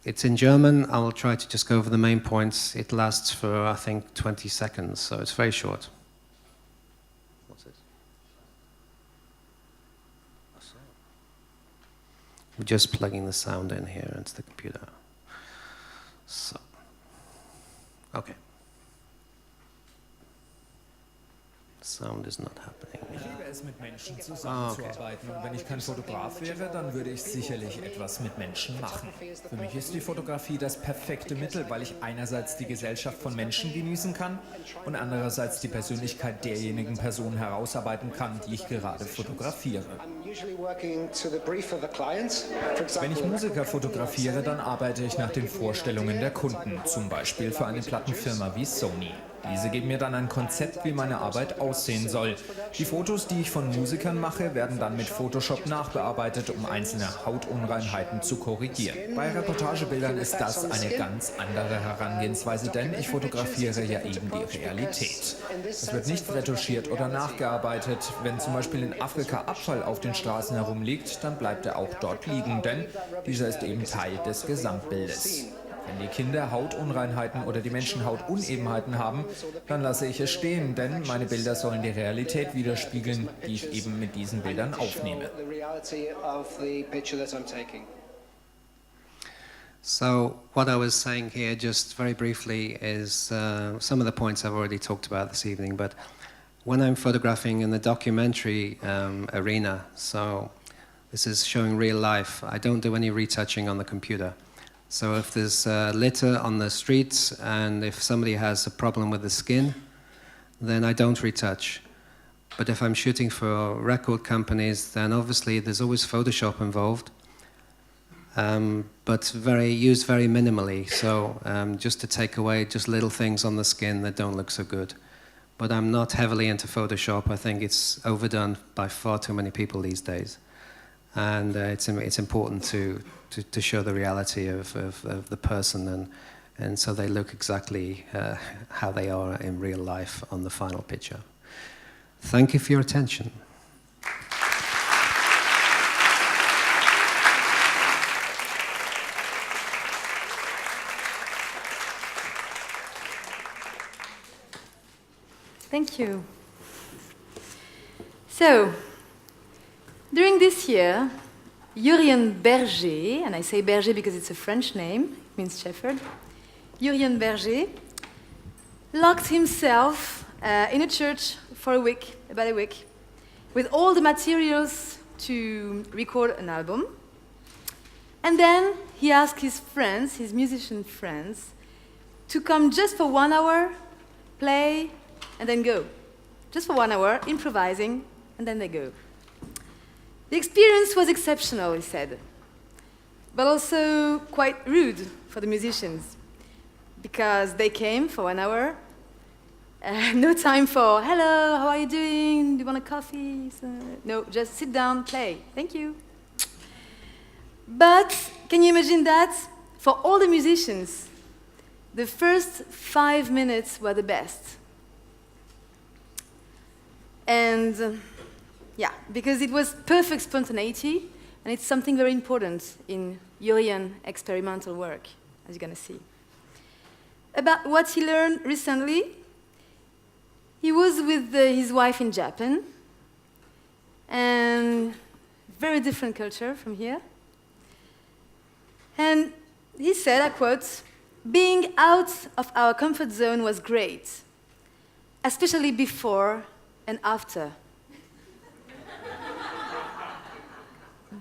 It's in German. I will try to just go over the main points. It lasts for, I think, 20 seconds, so it's very short. What's this? We're just plugging the sound in here into the computer. So, okay. Sound is not happening. Ich liebe es, mit Menschen zusammenzuarbeiten. Und wenn ich kein Fotograf wäre, dann würde ich sicherlich etwas mit Menschen machen. Für mich ist die Fotografie das perfekte Mittel, weil ich einerseits die Gesellschaft von Menschen genießen kann und andererseits die Persönlichkeit derjenigen Personen herausarbeiten kann, die ich gerade fotografiere. Wenn ich Musiker fotografiere, dann arbeite ich nach den Vorstellungen der Kunden, zum Beispiel für eine Plattenfirma wie Sony. Diese geben mir dann ein Konzept, wie meine Arbeit aussehen soll. Die Fotos, die ich von Musikern mache, werden dann mit Photoshop nachbearbeitet, um einzelne Hautunreinheiten zu korrigieren. Bei Reportagebildern ist das eine ganz andere Herangehensweise, denn ich fotografiere ja eben die Realität. Es wird nicht retuschiert oder nachgearbeitet. Wenn zum Beispiel in Afrika Abfall auf den Straßen herumliegt, dann bleibt er auch dort liegen, denn dieser ist eben Teil des Gesamtbildes. Wenn die Kinder Hautunreinheiten oder die Menschen Hautunebenheiten haben, dann lasse ich es stehen, denn meine Bilder sollen die Realität widerspiegeln, die ich eben mit diesen Bildern aufnehme. So what I was saying here just very briefly is some of the points I've already talked about this evening, but when I'm photographing in the documentary arena, so this is showing real life, I don't do any retouching on the computer. So if there's litter on the streets and if somebody has a problem with the skin, then I don't retouch. But if I'm shooting for record companies, then obviously there's always Photoshop involved, but used very minimally. So just to take away just little things on the skin that don't look so good. But I'm not heavily into Photoshop. I think it's overdone by far too many people these days. And it's important to show the reality of the person, and so they look exactly how they are in real life on the final picture. Thank you for your attention. Thank you. So, during this year, Jurien Berger, and I say Berger because it's a French name, it means shepherd, Jurien Berger locked himself in a church for about a week, with all the materials to record an album. And then he asked his friends, his musician friends, to come just for 1 hour, play, and then go. Just for 1 hour, improvising, and then they go. The experience was exceptional, he said. but also quite rude for the musicians, because they came for an hour, no time for, hello, how are you doing? Do you want a coffee? No, just sit down, play. Thank you. But can you imagine that? For all the musicians, the first 5 minutes were the best. And yeah, because it was perfect spontaneity, and it's something very important in Urian experimental work, as you're going to see. About what he learned recently, he was with his wife in Japan, and very different culture from here. And he said, I quote, "Being out of our comfort zone was great, especially before and after.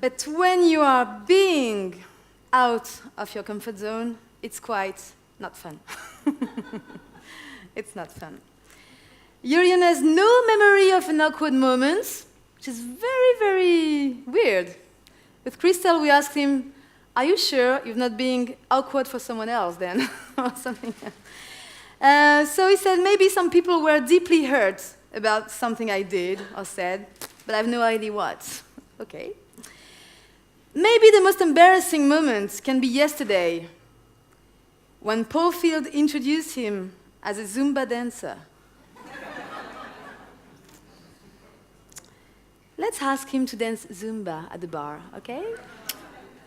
But when you are being out of your comfort zone, it's quite not fun." It's not fun. Urian has no memory of an awkward moment, which is very, very weird. With Crystal, we asked him, are you sure you're not being awkward for someone else then? Or something. So he said, maybe some people were deeply hurt about something I did or said, but I have no idea what. Okay. Maybe the most embarrassing moment can be yesterday, when Paul Field introduced him as a Zumba dancer. Let's ask him to dance Zumba at the bar, okay?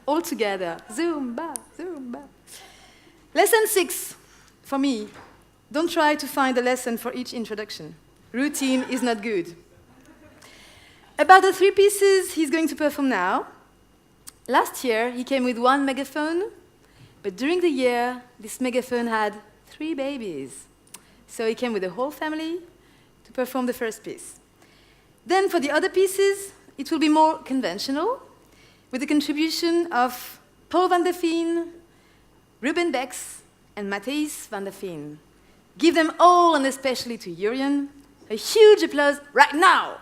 All together. Zumba, Zumba. Lesson 6, for me. Don't try to find a lesson for each introduction. Routine is not good. About the 3 pieces he's going to perform now. Last year, he came with 1 megaphone, but during the year, this megaphone had 3 babies. So he came with the whole family to perform the first piece. Then for the other pieces, it will be more conventional, with the contribution of Paul van der Veen, Ruben Bex, and Matthijs van der Veen. Give them all, and especially to Urian, a huge applause right now.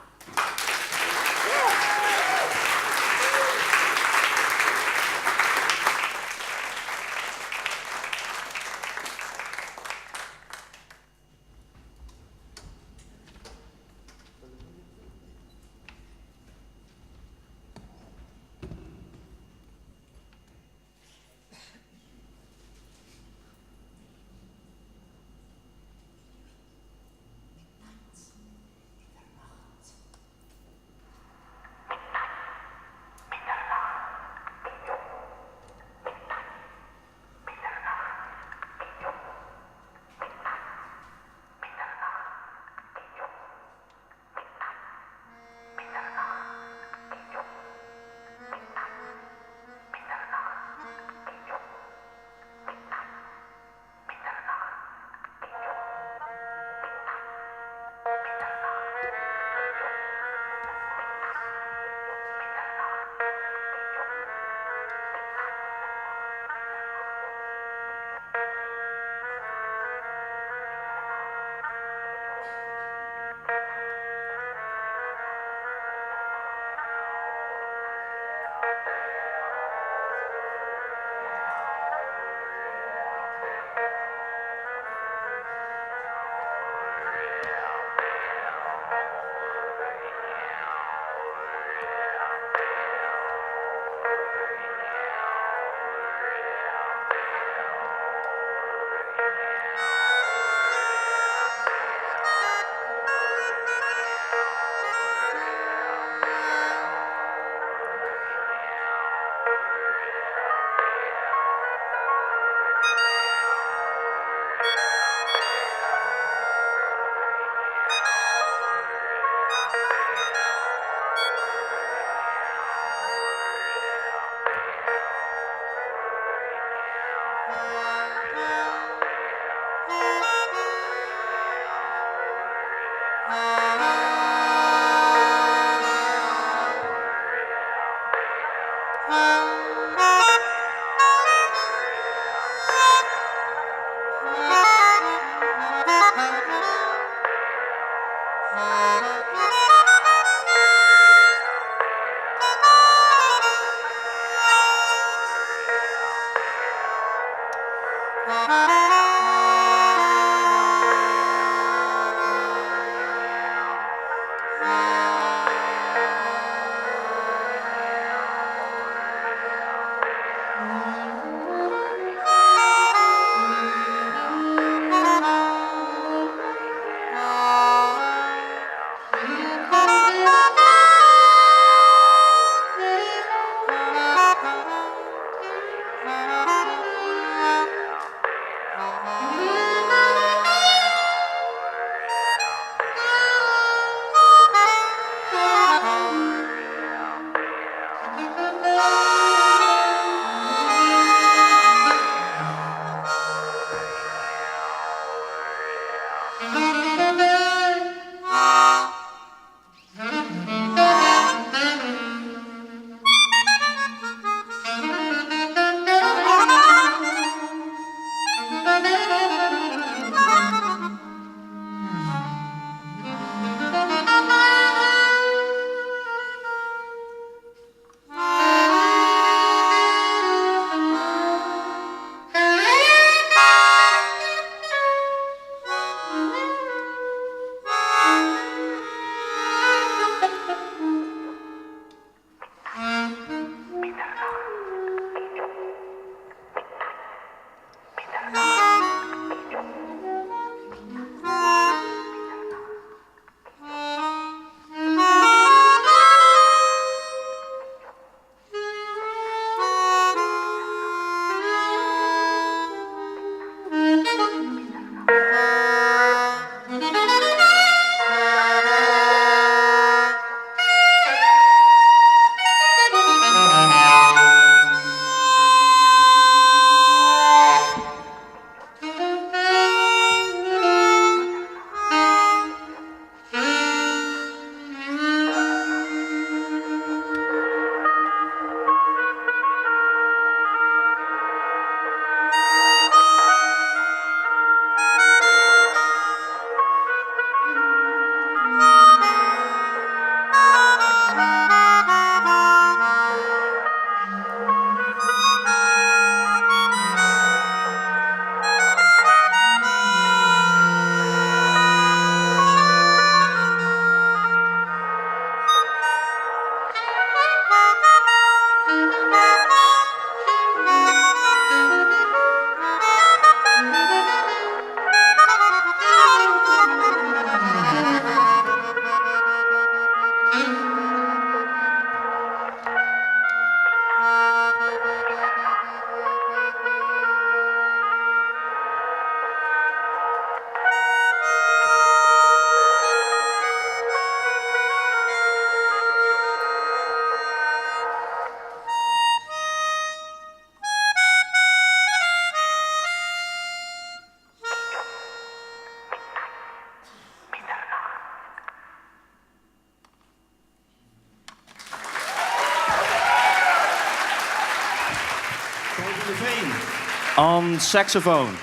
On saxophone.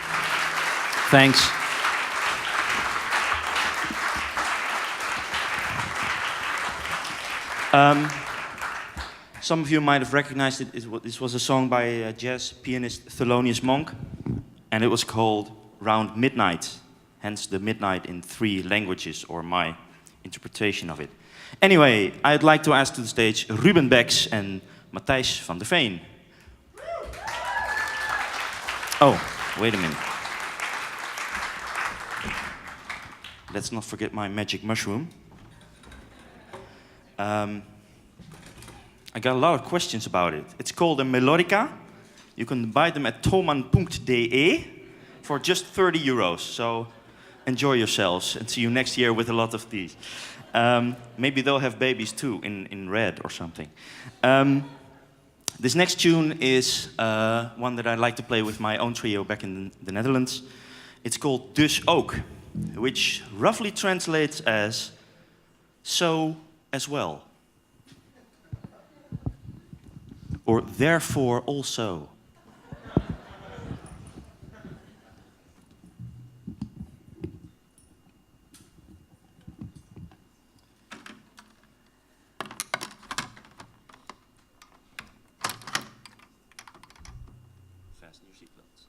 Thanks. Some of you might have recognized it. This was a song by jazz pianist Thelonious Monk, and it was called Round Midnight, hence the midnight in 3 languages, or my interpretation of it. Anyway, I'd like to ask to the stage Ruben Becks and Matthijs van der Veen. Oh, wait a minute. Let's not forget my magic mushroom. I got a lot of questions about it. It's called a melodica. You can buy them at thomann.de for just 30 euros. So enjoy yourselves and see you next year with a lot of these. Maybe they'll have babies too in red or something. This next tune is one that I like to play with my own trio back in the Netherlands. It's called Dus Ook, which roughly translates as so as well. Or therefore also. Fasten your seatbelts.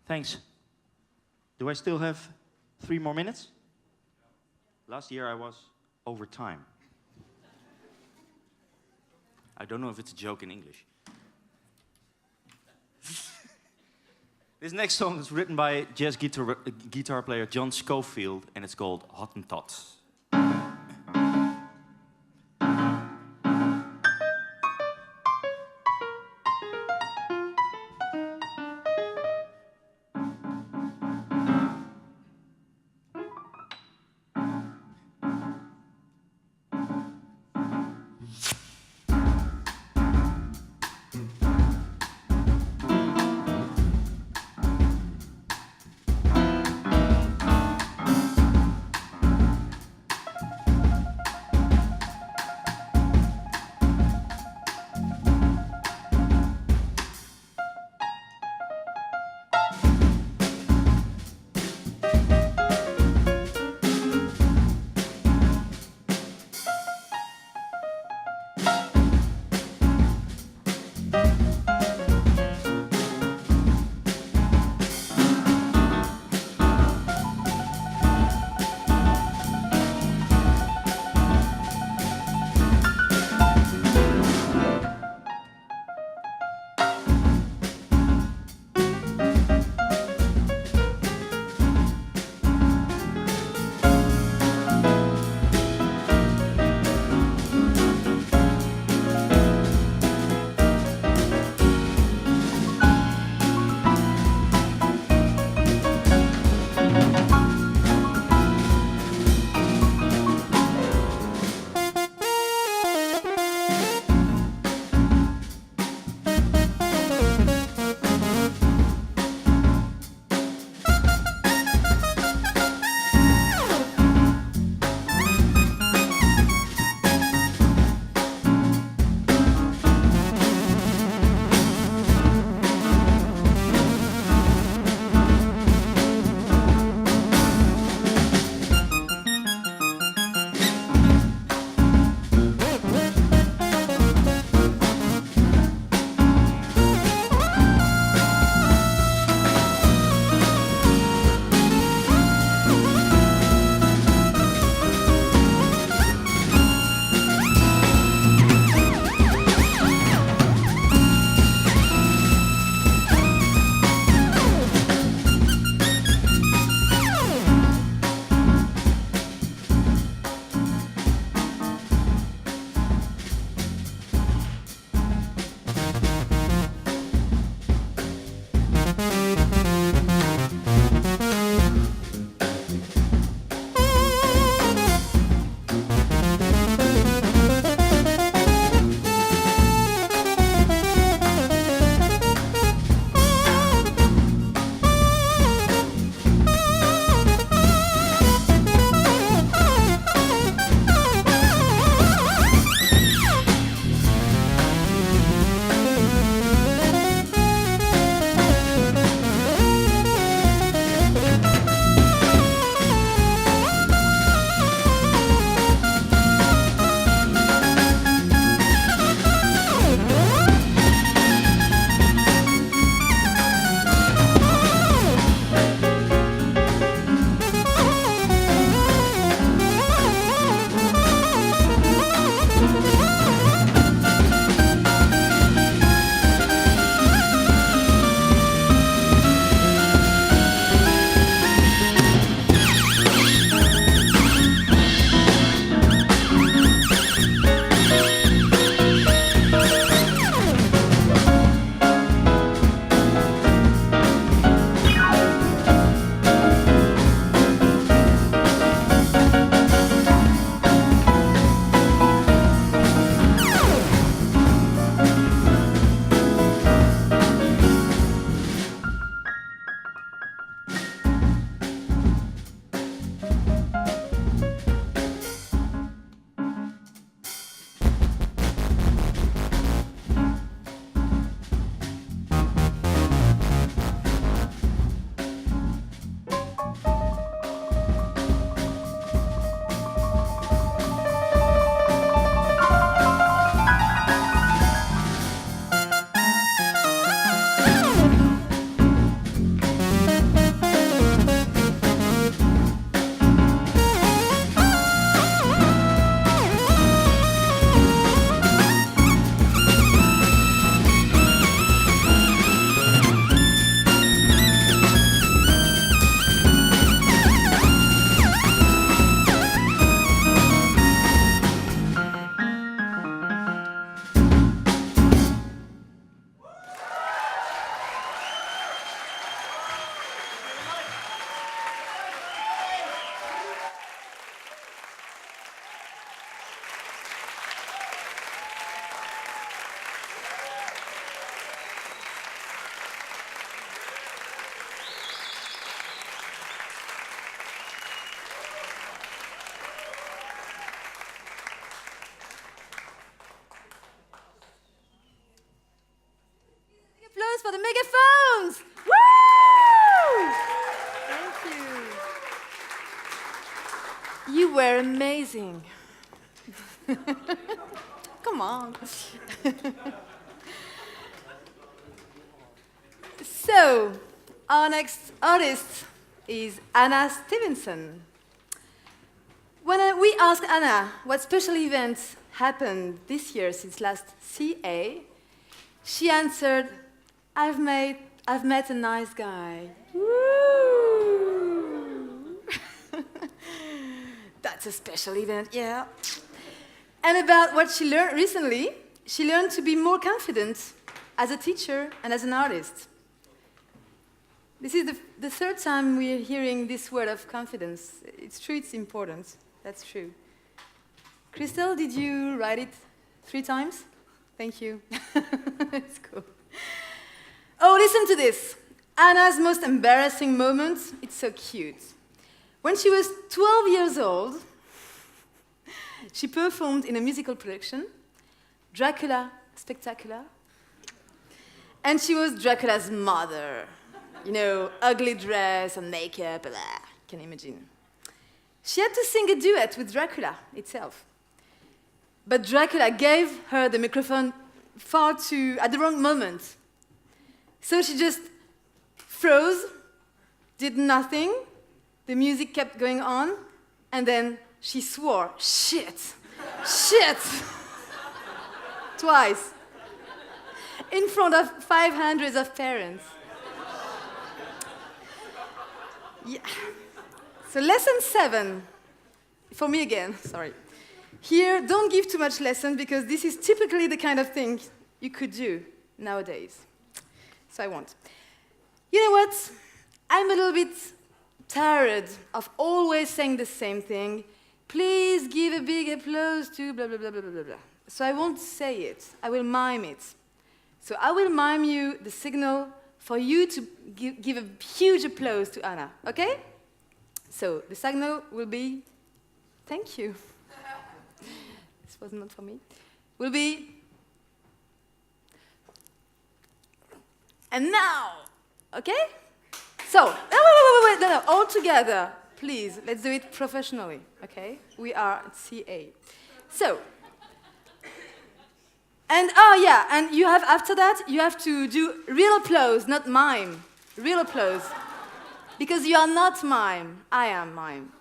Thanks. Do I still have 3 more minutes? Last year I was over time. I don't know if it's a joke in English. This next song is written by jazz guitar player John Scofield, and it's called Hottentots. You were amazing. Come on. So, our next artist is Anna Stevenson. When we asked Anna what special events happened this year since last CA, she answered, I've met a nice guy. Woo! That's a special event, yeah. And about what she learned recently, she learned to be more confident as a teacher and as an artist. This is the third time we're hearing this word of confidence. It's true, it's important. That's true. Crystal, did you write it 3 times? Thank you. It's cool. Oh, listen to this. Anna's most embarrassing moment. It's so cute. When she was 12 years old, she performed in a musical production, Dracula Spectacular. And she was Dracula's mother. You know, ugly dress and makeup, blah, can you imagine? She had to sing a duet with Dracula itself. But Dracula gave her the microphone at the wrong moment. So she just froze, did nothing, the music kept going on, and then she swore, shit, shit, twice, in front of 500 of parents. Yeah. So lesson 7, for me again, sorry. Here, don't give too much lesson because this is typically the kind of thing you could do nowadays. So I won't. You know what? I'm a little bit tired of always saying the same thing. Please give a big applause to blah, blah, blah, blah, blah, blah. So I won't say it. I will mime it. So I will mime you the signal for you to give a huge applause to Anna, okay? So the signal will be, thank you. This was not for me. Will be, and now, okay? So, wait, no, all together, please, let's do it professionally, okay? We are at CA. So, and and you have, after that, you have to do real applause, not mime. Real applause. Because you are not mime, I am mime.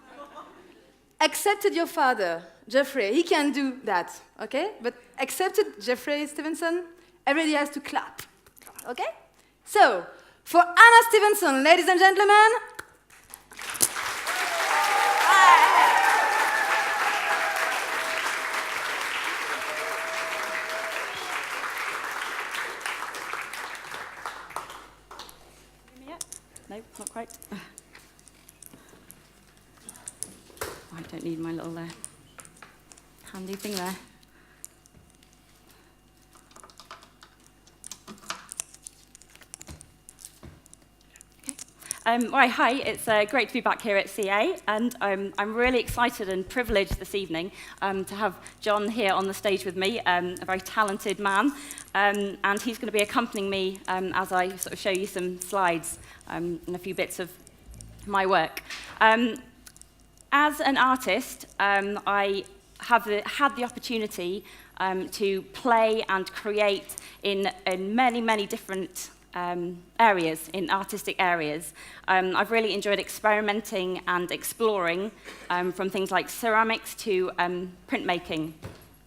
Accepted your father, Jeffrey, he can do that, okay? But accepted Jeffrey Stevenson, everybody has to clap, okay? So, for Anna Stevenson, ladies and gentlemen, no, not quite. I don't need my little handy thing there. Right, hi, it's great to be back here at CA, and I'm really excited and privileged this evening to have John here on the stage with me, a very talented man, and he's going to be accompanying me as I sort of show you some slides and a few bits of my work. As an artist, I have had the opportunity to play and create in many, many different areas, in artistic areas. I've really enjoyed experimenting and exploring from things like ceramics to printmaking,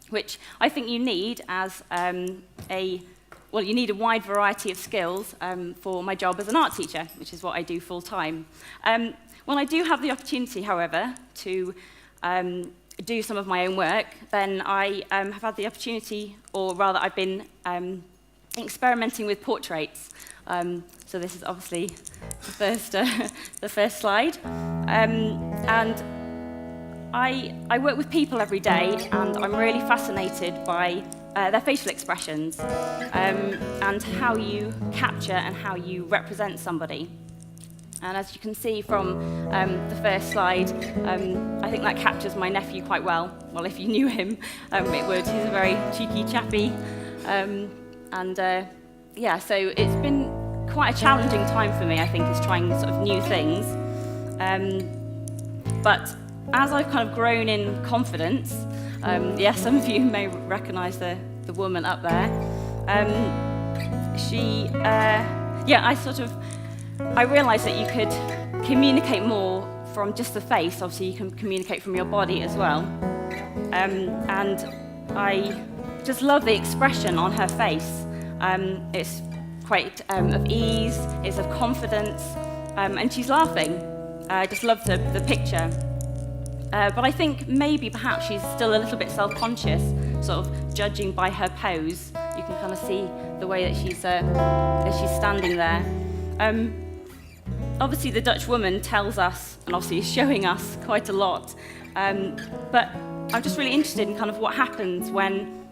which I think you need as you need a wide variety of skills for my job as an art teacher, which is what I do full time. When I do have the opportunity, however, to do some of my own work, then I have had the opportunity, or rather I've been experimenting with portraits. So this is obviously the first slide. And I work with people every day, and I'm really fascinated by their facial expressions and how you capture and how you represent somebody. And as you can see from the first slide, I think that captures my nephew quite well. Well, if you knew him, it would. He's a very cheeky chappy. So it's been quite a challenging time for me, I think, is trying sort of new things. But as I've kind of grown in confidence, yes, some of you may recognise the woman up there. I realised that you could communicate more from just the face. Obviously, you can communicate from your body as well. And I just love the expression on her face. It's quite of ease, it's of confidence, and she's laughing. I just love the picture. But I think maybe perhaps she's still a little bit self-conscious, sort of judging by her pose. You can kind of see the way that she's standing there. Obviously, the Dutch woman tells us, and obviously is showing us quite a lot. But I'm just really interested in kind of what happens when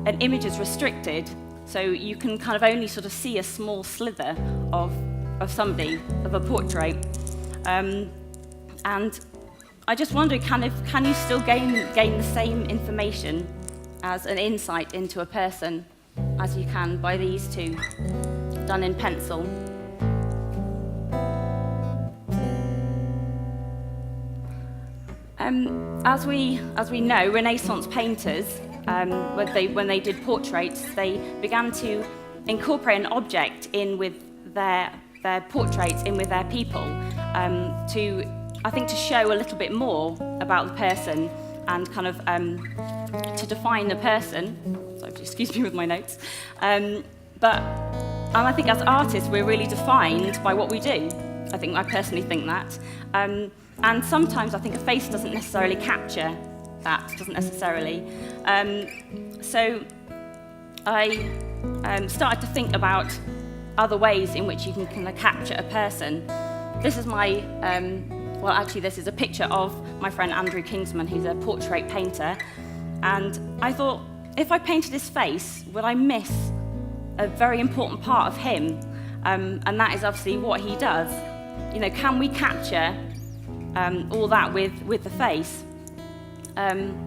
an image is restricted, so you can kind of only sort of see a small slither of somebody, of a portrait. And I just wonder, can you still gain the same information as an insight into a person as you can by these two, done in pencil? As we know, Renaissance painters, when they did portraits, they began to incorporate an object in with their portraits, in with their people, to show a little bit more about the person and kind of to define the person. So excuse me with my notes. But I think as artists, we're really defined by what we do. I personally think that. And sometimes I think a face doesn't necessarily capture that, doesn't necessarily. So I started to think about other ways in which you can kind of capture a person. This is my, this is a picture of my friend Andrew Kingsman, who's a portrait painter. And I thought, if I painted his face, would I miss a very important part of him? And that is obviously what he does. You know, can we capture all that with the face?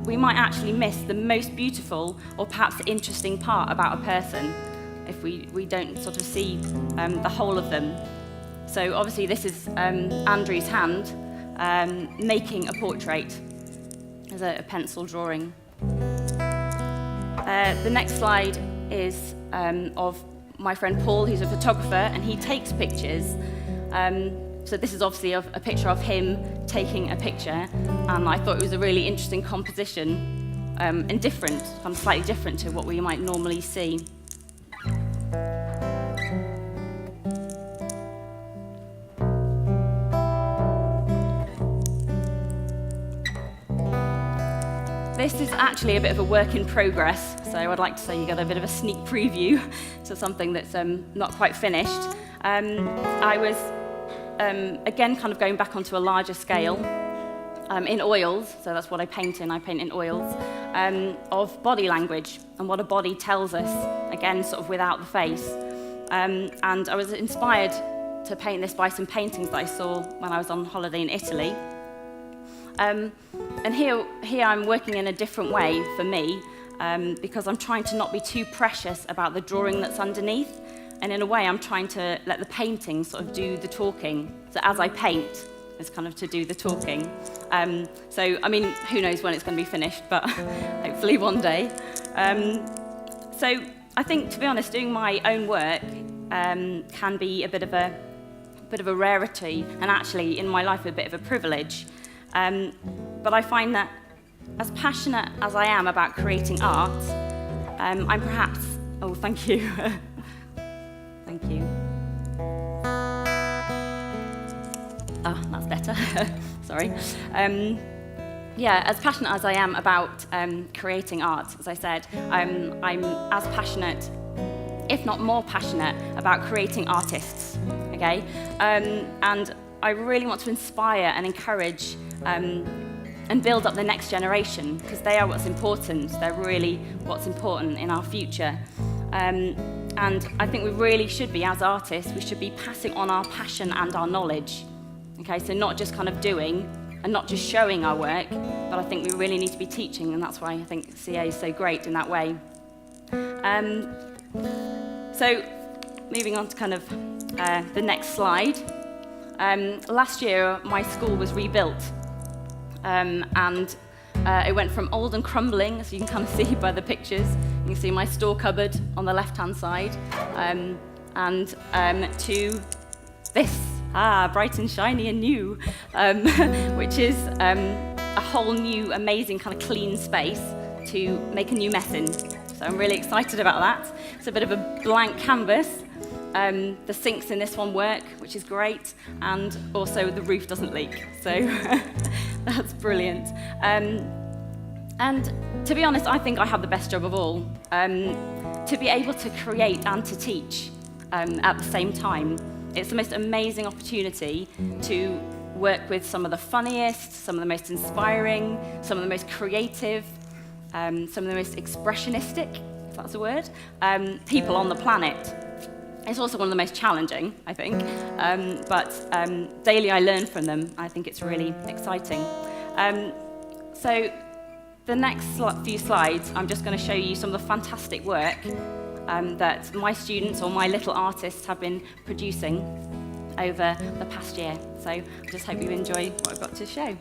We might actually miss the most beautiful or perhaps interesting part about a person if we don't sort of see the whole of them. So obviously this is Andrew's hand making a portrait as a pencil drawing. The next slide is of my friend Paul, who's a photographer, and he takes pictures. So this is obviously a picture of him taking a picture, and I thought it was a really interesting composition and different, kind of slightly different to what we might normally see. This is actually a bit of a work in progress, so I'd like to say you get a bit of a sneak preview to something that's not quite finished. I was again kind of going back onto a larger scale in oils, so that's what I paint in. I paint in oils of body language and what a body tells us, again sort of without the face. And I was inspired to paint this by some paintings that I saw when I was on holiday in Italy. And here I'm working in a different way for me, because I'm trying to not be too precious about the drawing that's underneath. And in a way, I'm trying to let the painting sort of do the talking. So as I paint, it's kind of to do the talking. So, I mean, who knows when it's going to be finished, but hopefully one day. So I think, to be honest, doing my own work can be a bit of a rarity, and actually, in my life, a bit of a privilege. But I find that as passionate as I am about creating art, I'm perhaps... Oh, thank you. Thank you. Ah, that's better. Sorry. Yeah, as passionate as I am about creating art, as I said, I'm as passionate, if not more passionate, about creating artists, okay? And I really want to inspire and encourage and build up the next generation, because they are what's important. They're really what's important in our future. And I think we really should be, as artists, we should be passing on our passion and our knowledge. Okay, so not just kind of doing and not just showing our work, but I think we really need to be teaching, and that's why I think CA is so great in that way. So moving on to kind of the next slide. Last year, my school was rebuilt. and it went from old and crumbling, as you can kind of see by the pictures. You can see my store cupboard on the left-hand side, and to this, bright and shiny and new, which is a whole new, amazing kind of clean space to make a new mess in. So I'm really excited about that. It's a bit of a blank canvas. The sinks in this one work, which is great, and also the roof doesn't leak, so that's brilliant. And to be honest, I think I have the best job of all. To be able to create and to teach at the same time. It's the most amazing opportunity to work with some of the funniest, some of the most inspiring, some of the most creative, some of the most expressionistic, if that's a word, people on the planet. It's also one of the most challenging, I think, but daily I learn from them. I think it's really exciting. So the next few slides, I'm just going to show you some of the fantastic work that my students or my little artists have been producing over the past year. So I just hope you enjoy what I've got to show.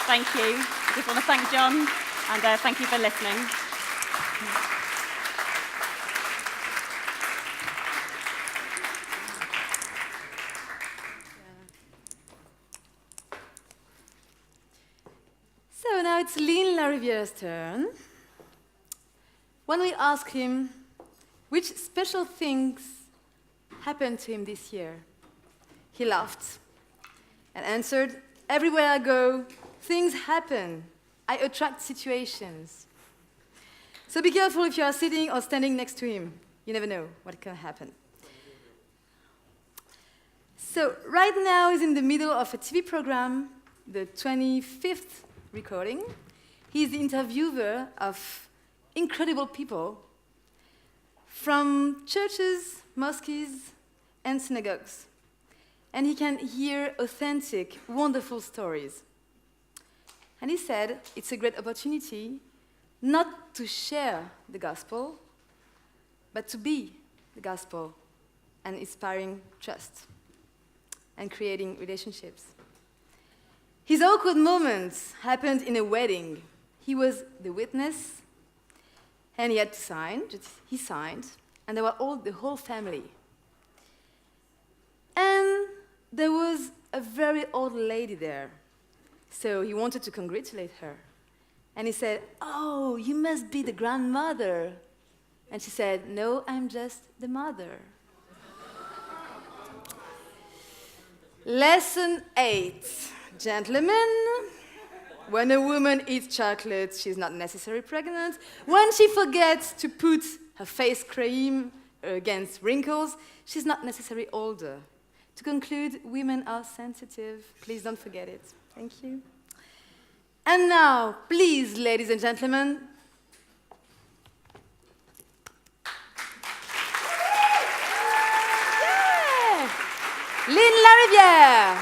Thank you. I just want to thank John, and thank you for listening. So now it's Lynn Lariviere's turn. When we asked him which special things happened to him this year, he laughed and answered, "Everywhere I go, things happen. I attract situations." So be careful if you are sitting or standing next to him. You never know what can happen. So right now he's in the middle of a TV program, the 25th recording. He's the interviewer of incredible people from churches, mosques, and synagogues. And he can hear authentic, wonderful stories. And he said it's a great opportunity not to share the gospel, but to be the gospel and inspiring trust and creating relationships. His awkward moments happened in a wedding. he was the witness, and he had to sign. He signed, and there were the whole family. And there was a very old lady there. So he wanted to congratulate her. And he said, "Oh, you must be the grandmother." And she said, "No, I'm just the mother." Lesson 8. Gentlemen, when a woman eats chocolate, she's not necessarily pregnant. When she forgets to put her face cream against wrinkles, she's not necessarily older. To conclude, women are sensitive. Please don't forget it. Thank you. And now, please, ladies and gentlemen, Lynn Larivière.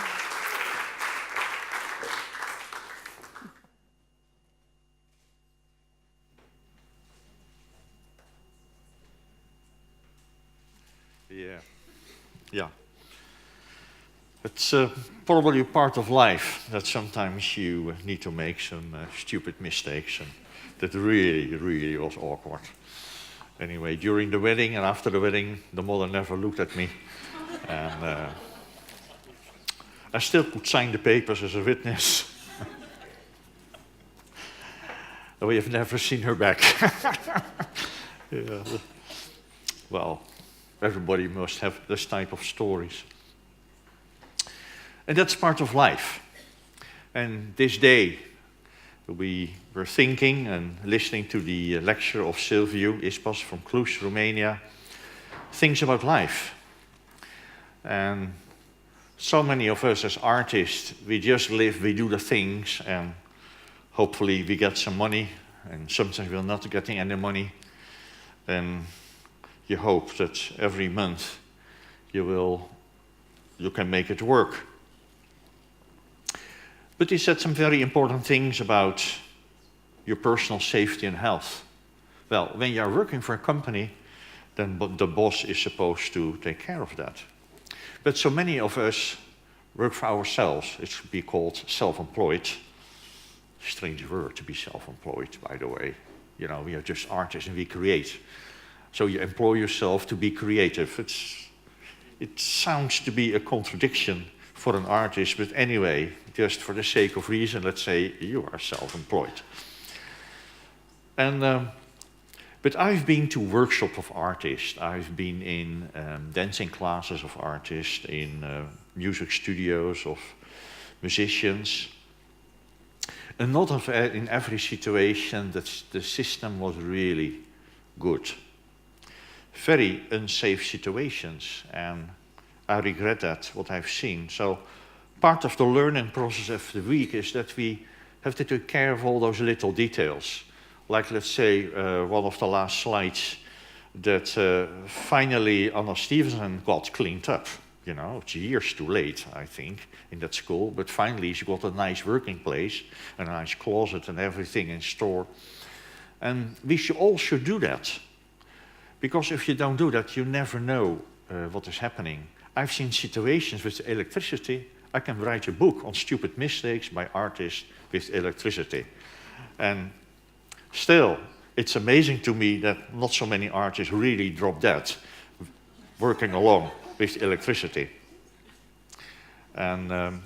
Yeah. It's probably a part of life that sometimes you need to make some stupid mistakes, and that really, really was awkward. Anyway, during the wedding and after the wedding, the mother never looked at me. And I still could sign the papers as a witness. We have never seen her back. Yeah. Well, everybody must have this type of stories. And that's part of life. And this day, we were thinking and listening to the lecture of Silviu Ispas from Cluj, Romania, things about life. And so many of us as artists, we just live, we do the things, and hopefully we get some money, and sometimes we're not getting any money. And you hope that every month you can make it work. But he said some very important things about your personal safety and health. Well, when you're working for a company, then the boss is supposed to take care of that. But so many of us work for ourselves. It should be called self-employed. Strange word to be self-employed, by the way. You know, we are just artists and we create. So you employ yourself to be creative. It sounds to be a contradiction for an artist, but anyway, just for the sake of reason, let's say you are self-employed. And but I've been to workshops of artists. I've been in dancing classes of artists, in music studios of musicians. And not in every situation that the system was really good. Very unsafe situations, and I regret that, what I've seen. So part of the learning process of the week is that we have to take care of all those little details. Like, let's say, one of the last slides, that finally Anna Stevenson got cleaned up. You know, it's years too late, I think, in that school. But finally she got a nice working place, a nice closet and everything in store. And we all should do that. Because if you don't do that, you never know what is happening. I've seen situations with electricity. I can write a book on stupid mistakes by artists with electricity. And still, it's amazing to me that not so many artists really drop that, working along with electricity. And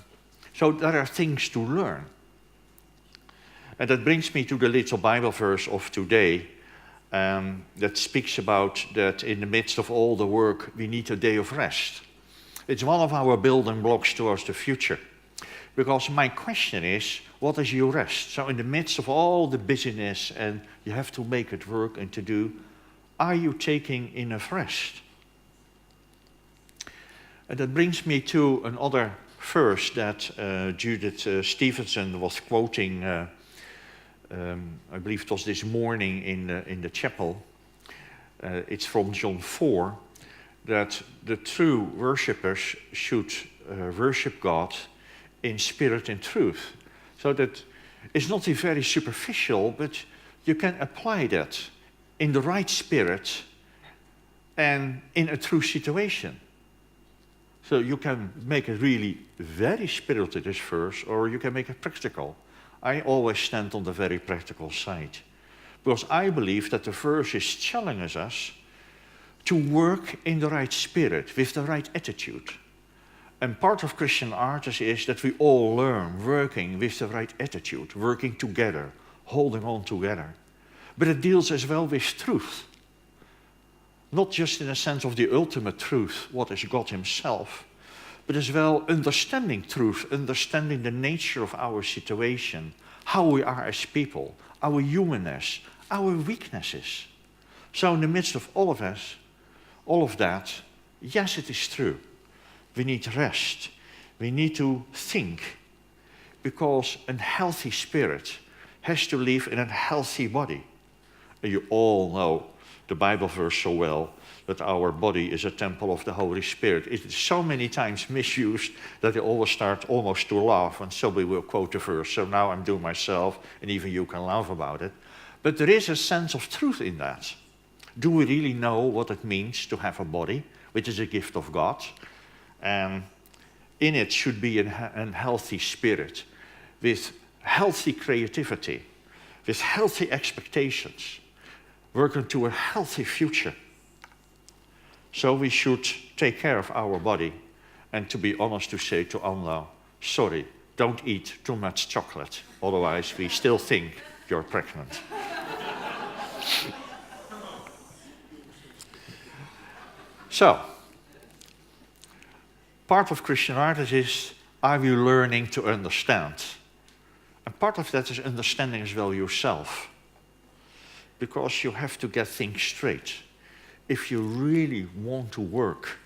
so there are things to learn. And that brings me to the little Bible verse of today, that speaks about that in the midst of all the work, we need a day of rest. It's one of our building blocks towards the future. Because my question is, what is your rest? So in the midst of all the busyness and you have to make it work and to do, are you taking enough rest? And that brings me to another verse that Judith Stevenson was quoting, I believe it was this morning in the chapel. It's from John 4, that the true worshippers should worship God in spirit and truth. So that it's not very superficial, but you can apply that in the right spirit and in a true situation. So you can make it really very spiritual, this verse, or you can make it practical. I always stand on the very practical side. Because I believe that the verse is challenging us to work in the right spirit, with the right attitude. And part of Christian artists is that we all learn working with the right attitude, working together, holding on together. But it deals as well with truth. Not just in the sense of the ultimate truth, what is God himself, but as well understanding truth, understanding the nature of our situation, how we are as people, our humanness, our weaknesses. So in the midst of all of that, yes, it is true. We need rest. We need to think, because a healthy spirit has to live in a healthy body. And you all know the Bible verse so well, that our body is a temple of the Holy Spirit. It is so many times misused that I always start almost to laugh when somebody will quote the verse. So now I'm doing myself, and even you can laugh about it. But there is a sense of truth in that. Do we really know what it means to have a body, which is a gift of God? And in it should be a healthy spirit, with healthy creativity, with healthy expectations, working to a healthy future. So we should take care of our body, and to be honest to say to Anna, sorry, don't eat too much chocolate, otherwise we still think you're pregnant. So, part of Christian art is, are you learning to understand? And part of that is understanding as well yourself. Because you have to get things straight. If you really want to work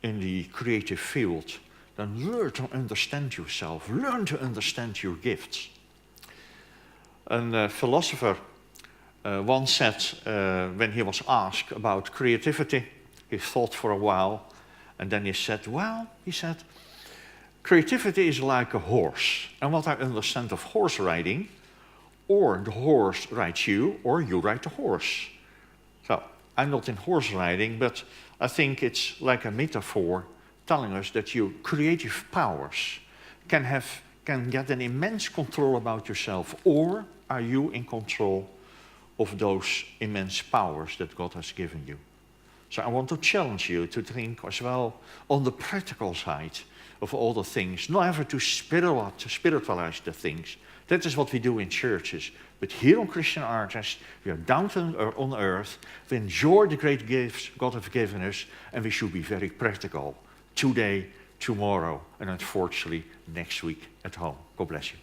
in the creative field, then learn to understand yourself. Learn to understand your gifts. A philosopher once said, when he was asked about creativity, he thought for a while, and then he said, creativity is like a horse. And what I understand of horse riding, or the horse rides you, or you ride the horse. So, I'm not in horse riding, but I think it's like a metaphor telling us that your creative powers can get an immense control about yourself, or are you in control of those immense powers that God has given you? So I want to challenge you to think as well on the practical side of all the things, not ever to spiritualize the things. That is what we do in churches. But here on Christian Artists, we are down on earth, we enjoy the great gifts God has given us, and we should be very practical. Today, tomorrow, and unfortunately next week at home. God bless you.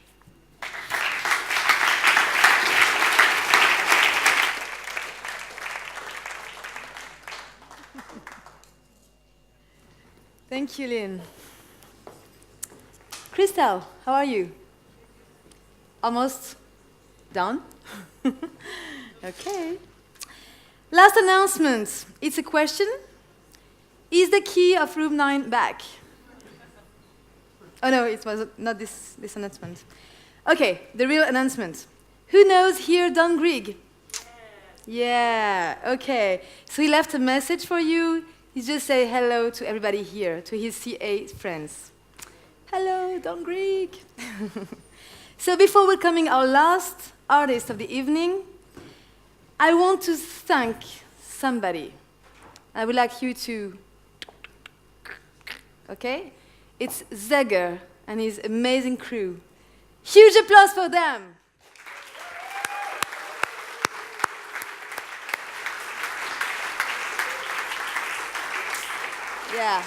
Thank you, Lynn. Christel, how are you? Almost done? Okay. Last announcement. It's a question. Is the key of room 9 back? Oh no, it was not this announcement. Okay, the real announcement. Who knows here Don Grigg? Yeah, okay. So he left a message for you. He just say hello to everybody here, to his CA friends. Hello, Don Grigg. So before welcoming our last artist of the evening, I want to thank somebody. I would like you to, okay? It's Zegger and his amazing crew. Huge applause for them. Yeah.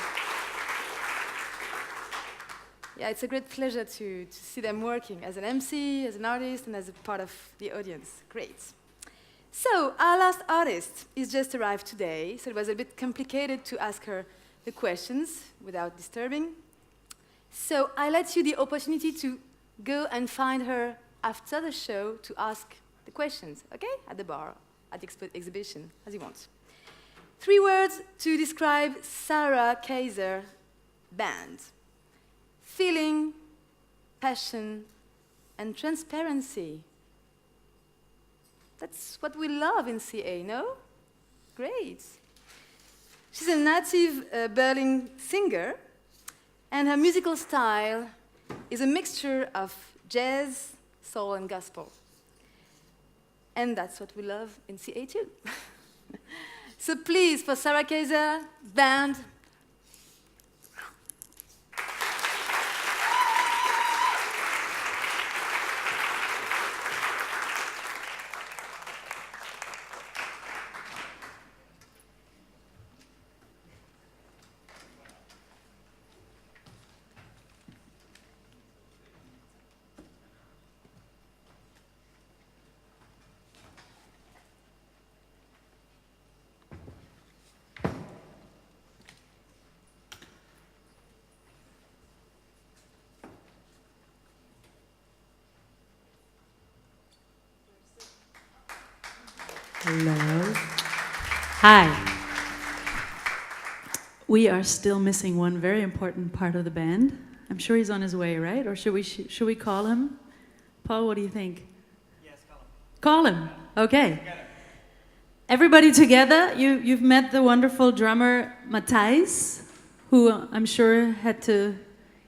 Yeah, it's a great pleasure to see them working as an MC, as an artist, and as a part of the audience. Great. So, our last artist is just arrived today, so it was a bit complicated to ask her the questions without disturbing. So, I let you the opportunity to go and find her after the show to ask the questions, okay? At the bar, at the exhibition, as you want. 3 words to describe Sarah Kaiser band. Feeling, passion, and transparency. That's what we love in CA, no? Great. She's a native Berlin singer, and her musical style is a mixture of jazz, soul, and gospel. And that's what we love in CA too. So please, for Sarah Kaiser, band. Hello. Hi. We are still missing one very important part of the band. I'm sure he's on his way, right? Or should we call him? Paul, what do you think? Yes, call him. Call him. Okay. Everybody together. You've met the wonderful drummer Matthijs, who I'm sure had to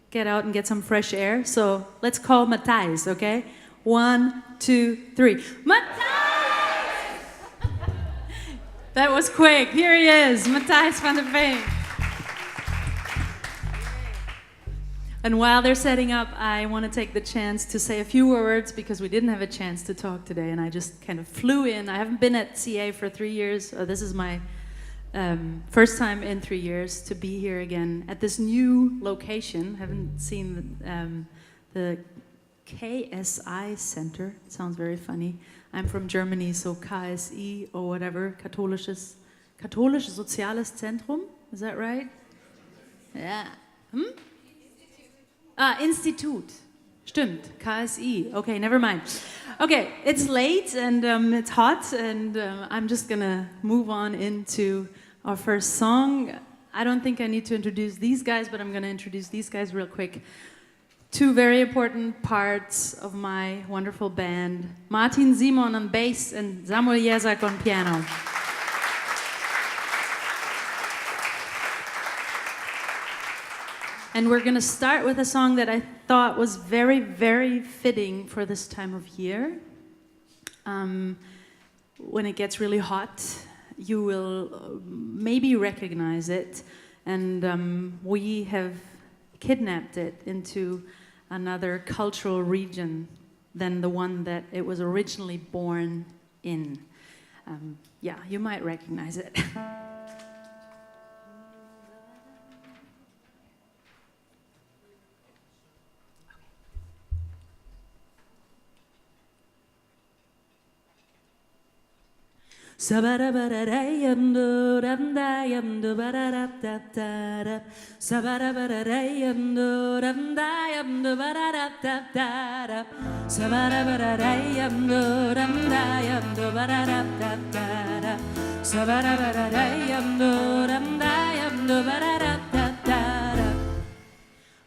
get out and get some fresh air. So let's call Matthijs, okay? 1, 2, 3. Matthijs! That was quick. Here he is, Matthijs van der Veen. And while they're setting up, I want to take the chance to say a few words because we didn't have a chance to talk today, and I just kind of flew in. I haven't been at CA for 3 years. This is my first time in 3 years to be here again at this new location. Haven't seen the KSI Center. It sounds very funny. I'm from Germany, so KSI or whatever, Katholisches Soziales Zentrum. Is that right? Yeah. Institut. Stimmt, KSI. Okay, never mind. Okay, it's late and it's hot, and I'm just gonna move on into our first song. I don't think I need to introduce these guys, but I'm gonna introduce these guys real quick. Two very important parts of my wonderful band. Martin Simon on bass and Samuel Jesak on piano. And we're going to start with a song that I thought was very, very fitting for this time of year. When it gets really hot, you will maybe recognize it. And we have kidnapped it into another cultural region than the one that it was originally born in. Yeah, you might recognize it.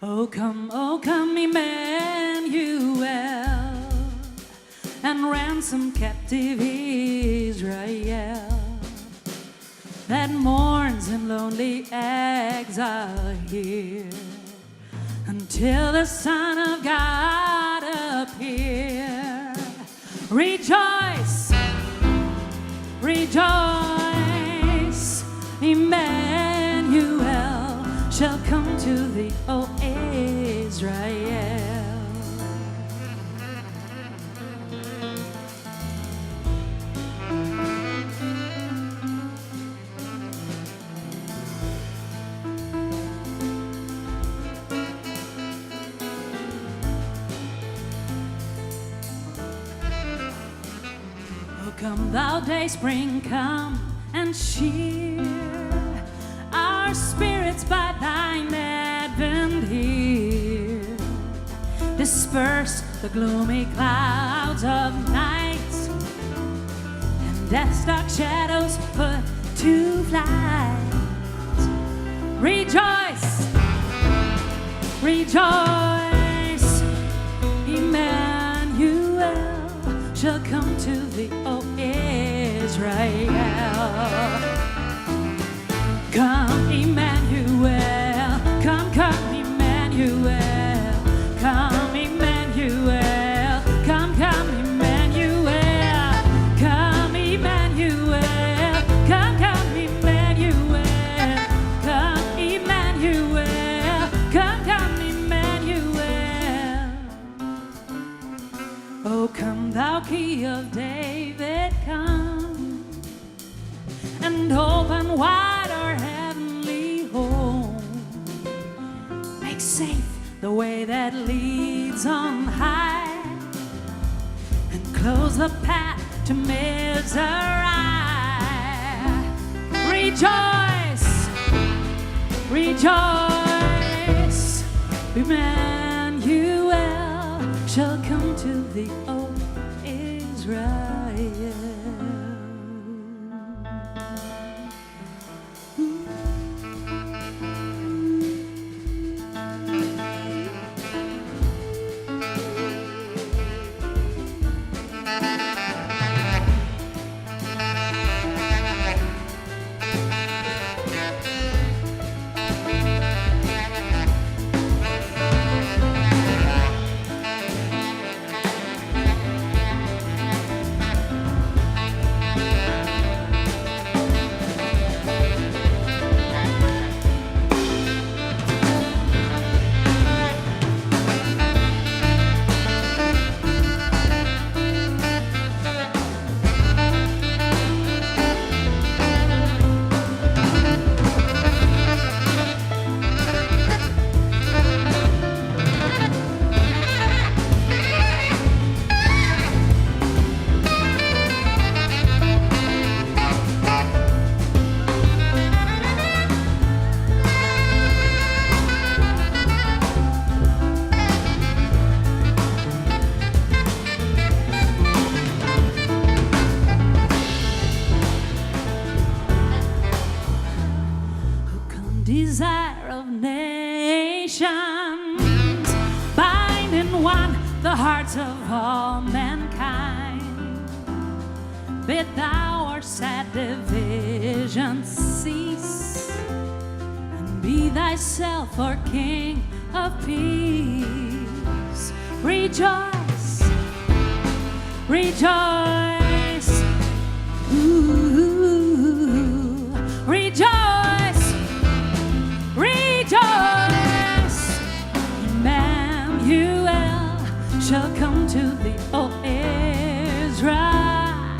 Oh come, Emmanuel, and ransom captive Israel that mourns in lonely exile here until the Son of God appear. Rejoice, rejoice, Emmanuel shall come to thee, O Israel. Come thou day spring, come and cheer our spirits by thine advent here. Disperse the gloomy clouds of night, and death's dark shadows put to flight. Rejoice, rejoice, Emmanuel shall come to thee, O Israel. Come, Emmanuel, come, Emmanuel, come, Emmanuel, come, wide our heavenly home. Make safe the way that leads on high, and close the path to misery. Rejoice, rejoice, Emmanuel shall come to thee, O Israel. Desire of nations, bind in one the hearts of all mankind. Bid thou our sad divisions cease, and be thyself our King of peace. Rejoice, rejoice, ooh, rejoice. Rejoice, Emmanuel shall come to thee, O Israel,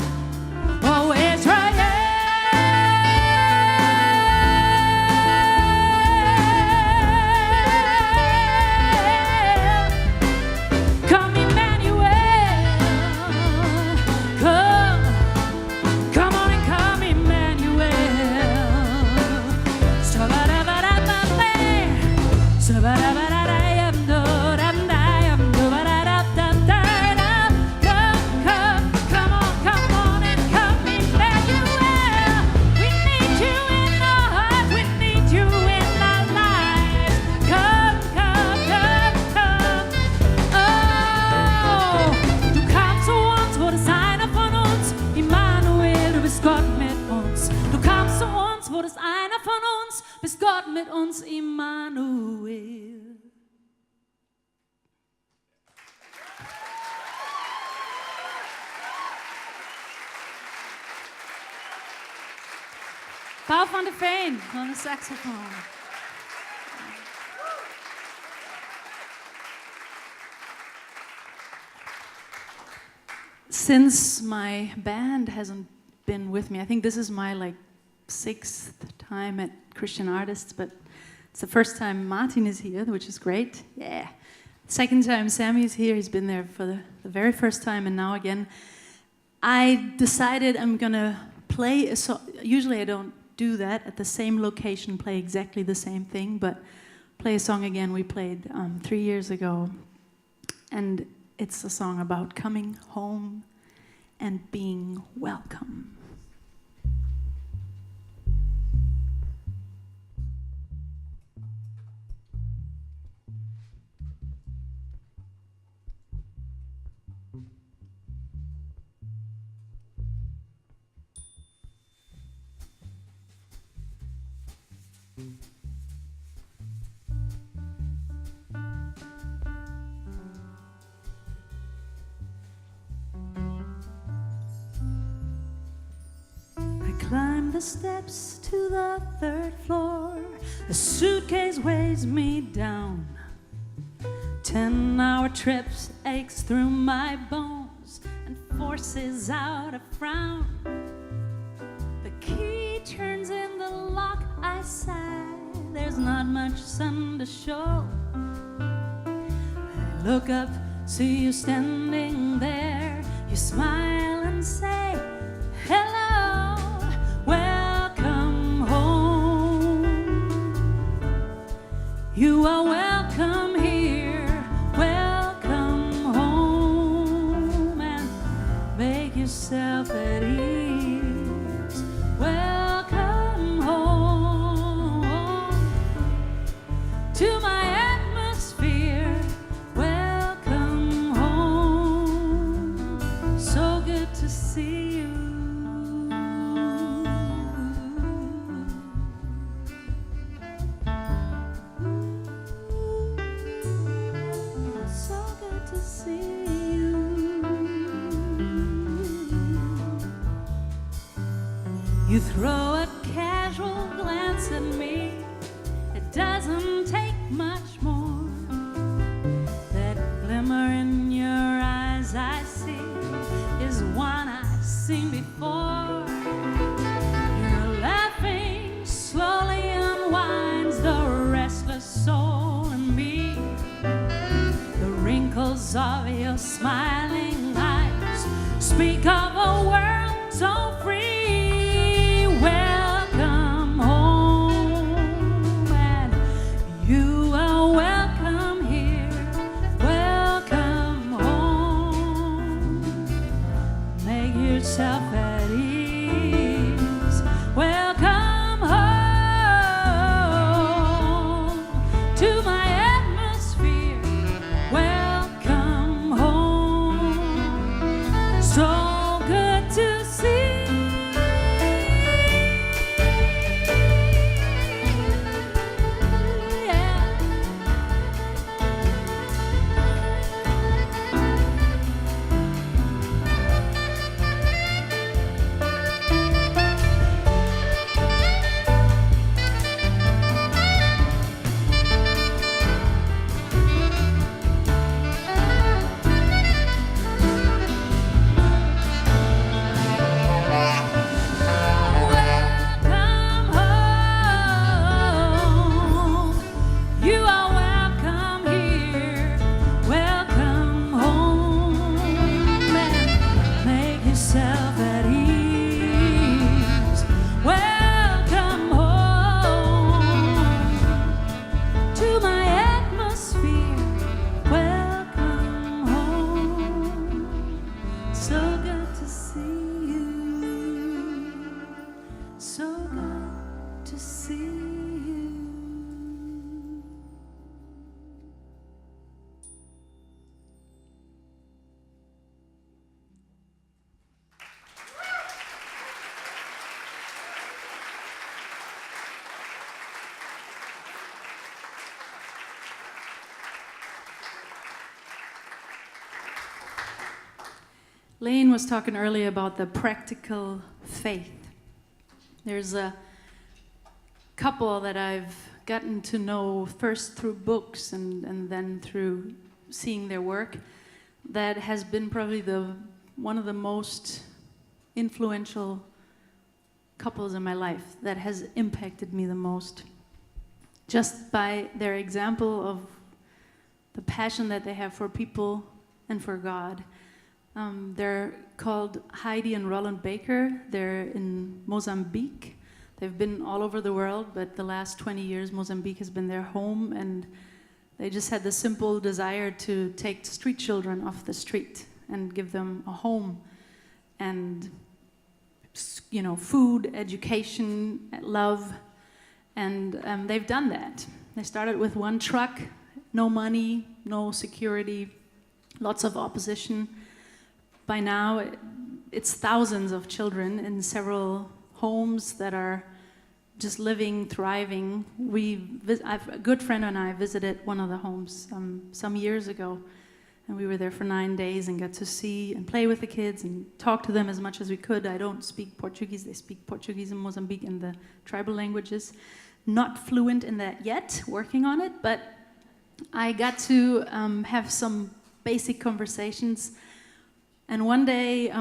O Israel. Come, Emmanuel, come on and come, Emmanuel. Come on and come, Emmanuel. We need you in our hearts, we need you in our lives. Come. Oh, du kamst zu uns, wurdest einer von uns, Immanuel, du bist Gott mit uns. Du kamst zu uns, wurdest einer von uns, bist Gott mit uns, Immanuel. Paul van der Veen on the saxophone. Since my band hasn't been with me, I think this is my 6th time at Christian Artists, but it's the first time Martin is here, which is great. Yeah. Second time Sammy is here. He's been there for the very first time, and now again. I decided I'm gonna play a song. Usually I don't do that at the same location, play exactly the same thing, but play a song again we played 3 years ago. And it's a song about coming home and being welcome. Climb the steps to the 3rd floor. A suitcase weighs me down. 10-hour trips aches through my bones and forces out a frown. The key turns in the lock, I sigh. There's not much sun to show. I look up, see you standing there. You smile and say, hello, welcome home. You are welcome here, welcome home, and make yourself at ease. Welcome home to my atmosphere. Welcome home. So good to see you. So good to see you. You throw a casual glance at me. It doesn't take much more. That glimmer in your eyes I see is one I've seen before. Your laughing slowly unwinds the restless soul in me. The wrinkles of your smiling eyes speak of a world so free. Welcome home, and you are welcome here. Welcome home. Make yourself at ease. Welcome home to my atmosphere. Welcome home. So good to see. Yeah. Welcome home. You are welcome here. Welcome home. And make yourself at ease. Welcome home to my atmosphere. Welcome home. So good to see you. So good to see you. Lane was talking earlier about the practical faith. There's a couple that I've gotten to know first through books and then through seeing their work that has been probably one of the most influential couples in my life, that has impacted me the most. Just by their example of the passion that they have for people and for God. They're called Heidi and Roland Baker. They're in Mozambique. They've been all over the world, but the last 20 years Mozambique has been their home, and they just had the simple desire to take street children off the street and give them a home and, you know, food, education, love, and they've done that. They started with one truck, no money, no security, lots of opposition. By now, it's thousands of children in several homes that are just living, thriving. A good friend and I visited one of the homes some years ago, and we were there for 9 days and got to see and play with the kids and talk to them as much as we could. I don't speak Portuguese. They speak Portuguese in Mozambique and the tribal languages. Not fluent in that yet, working on it, but I got to have some basic conversations And one day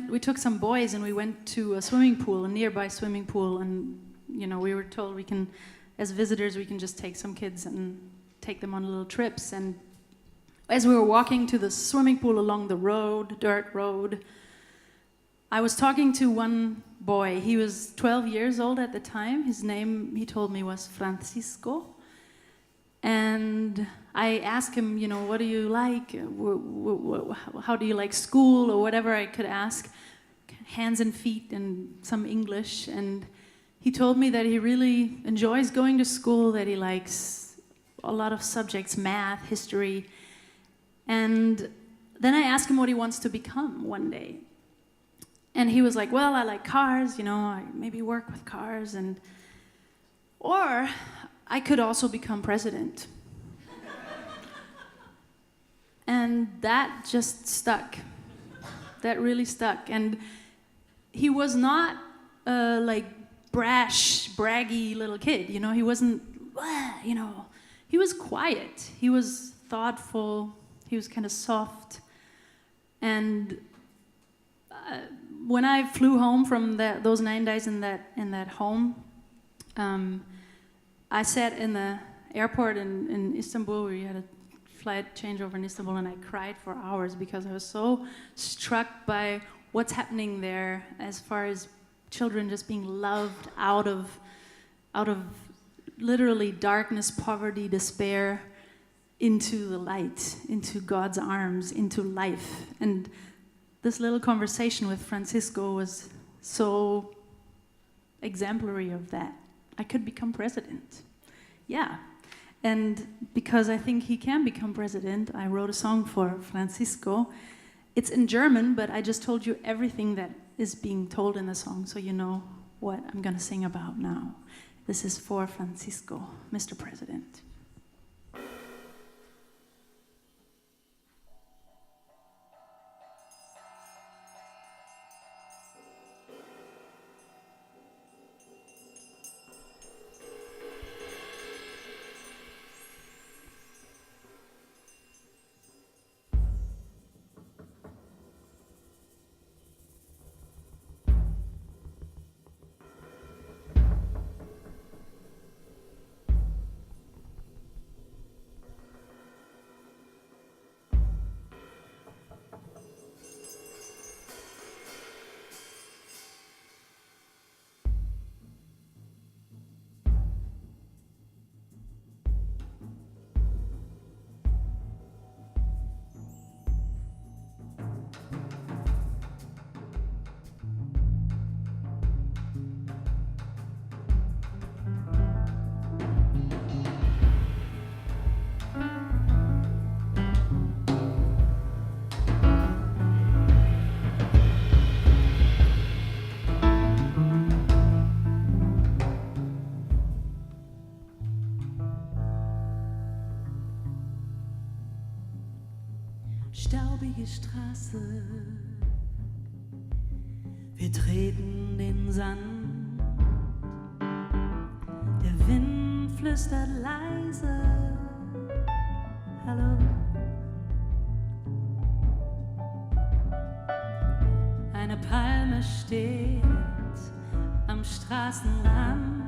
we took some boys and we went to a swimming pool, a nearby swimming pool, and we were told as visitors, we can just take some kids and take them on little trips. And as we were walking to the swimming pool along the road, dirt road, I was talking to one boy. He was 12 years old at the time. His name, he told me, was Francisco. And I asked him, what do you like? How do you like school? Or whatever I could ask. Hands and feet and some English. And he told me that he really enjoys going to school, that he likes a lot of subjects, math, history. And then I asked him what he wants to become one day. And he was like, well, I like cars, I maybe work with cars, or I could also become president. And that just stuck. That really stuck. And he was not brash, braggy little kid, he wasn't, he was quiet, he was thoughtful, he was kind of soft. And when I flew home from those 9 days in that home, I sat in the airport in Istanbul. We had a flight changeover in Istanbul, and I cried for hours because I was so struck by what's happening there as far as children just being loved out of literally darkness, poverty, despair, into the light, into God's arms, into life. And this little conversation with Francisco was so exemplary of that. I could become president. Yeah. And because I think he can become president, I wrote a song for Francisco. It's in German, but I just told you everything that is being told in the song, so you know what I'm going to sing about now. This is for Francisco, Mr. President. Staubige Straße, wir treten den Sand, der Wind flüstert leise, hallo. Eine Palme steht am Straßenrand,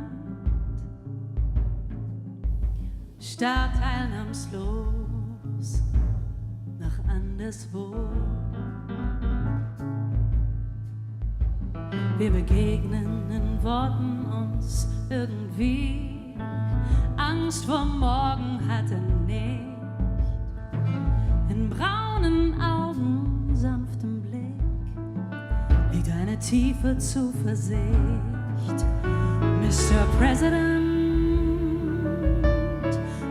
starrt teilnahmslos nach anderswo. Wir begegnen in Worten uns irgendwie. Angst vor morgen hat er nicht. In braunen Augen, sanftem Blick liegt eine tiefe Zuversicht. Mr. President,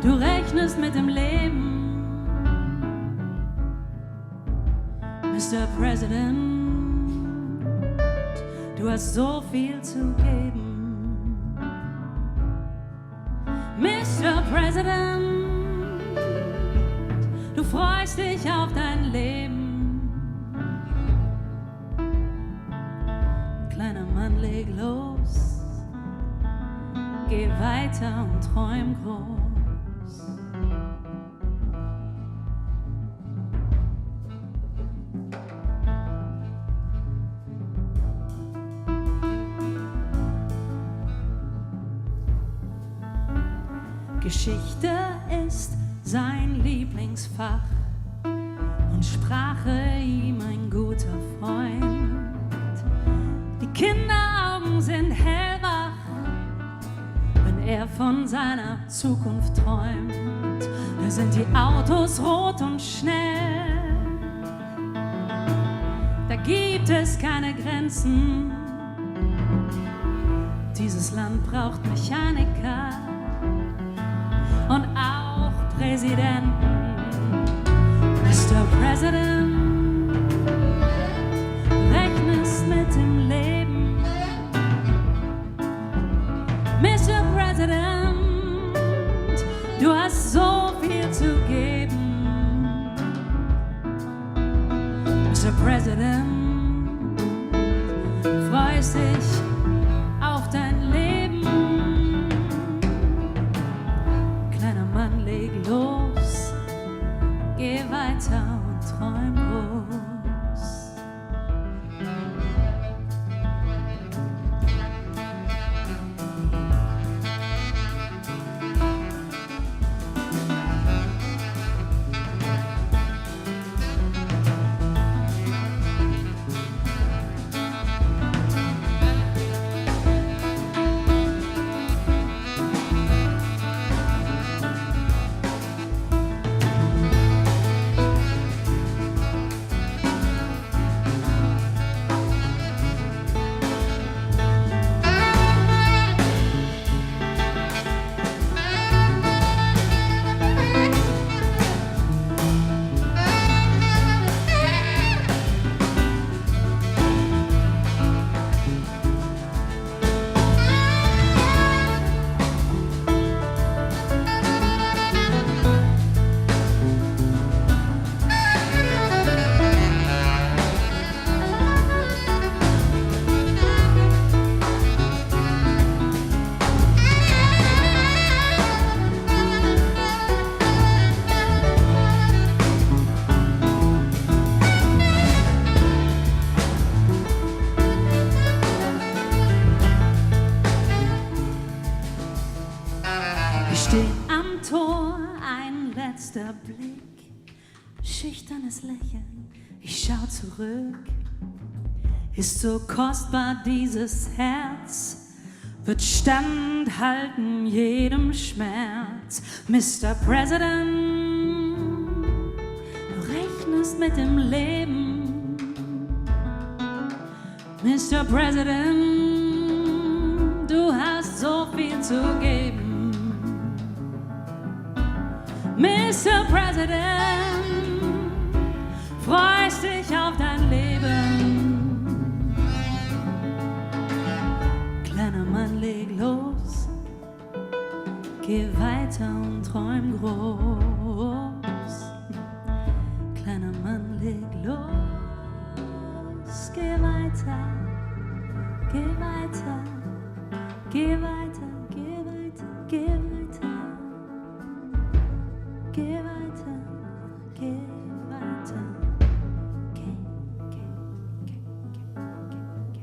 du rechnest mit dem Leben. Mr. President, du hast so viel zu geben. Mr. President, du freust dich auf dein Leben. Kleiner Mann, leg los, geh weiter und träum groß. Geschichte ist sein Lieblingsfach und Sprache ihm ein guter Freund. Die Kinderaugen sind hellwach, wenn er von seiner Zukunft träumt. Da sind die Autos rot und schnell, da gibt es keine Grenzen. Dieses Land braucht Mechaniker und auch Präsidenten. Mr. President, rechnest mit dem Leben. Mr. President, du hast so viel zu geben. Mr. President, freust dich auf dein Leben. Kleiner Mann, leg los, geh weiter und träum groß. Blick, schüchternes Lächeln, ich schau zurück. Ist so kostbar dieses Herz, wird standhalten jedem Schmerz. Mr. President, du rechnest mit dem Leben. Mr. President, du hast so viel zu geben. Mr. President, freust dich auf dein Leben. Kleiner Mann, leg los, geh weiter und träum groß. Kleiner Mann, leg los, geh weiter, geh weiter, geh weiter, geh weiter, geh weiter. Geh weiter, geh weiter, geh, geh, geh, geh, geh, geh.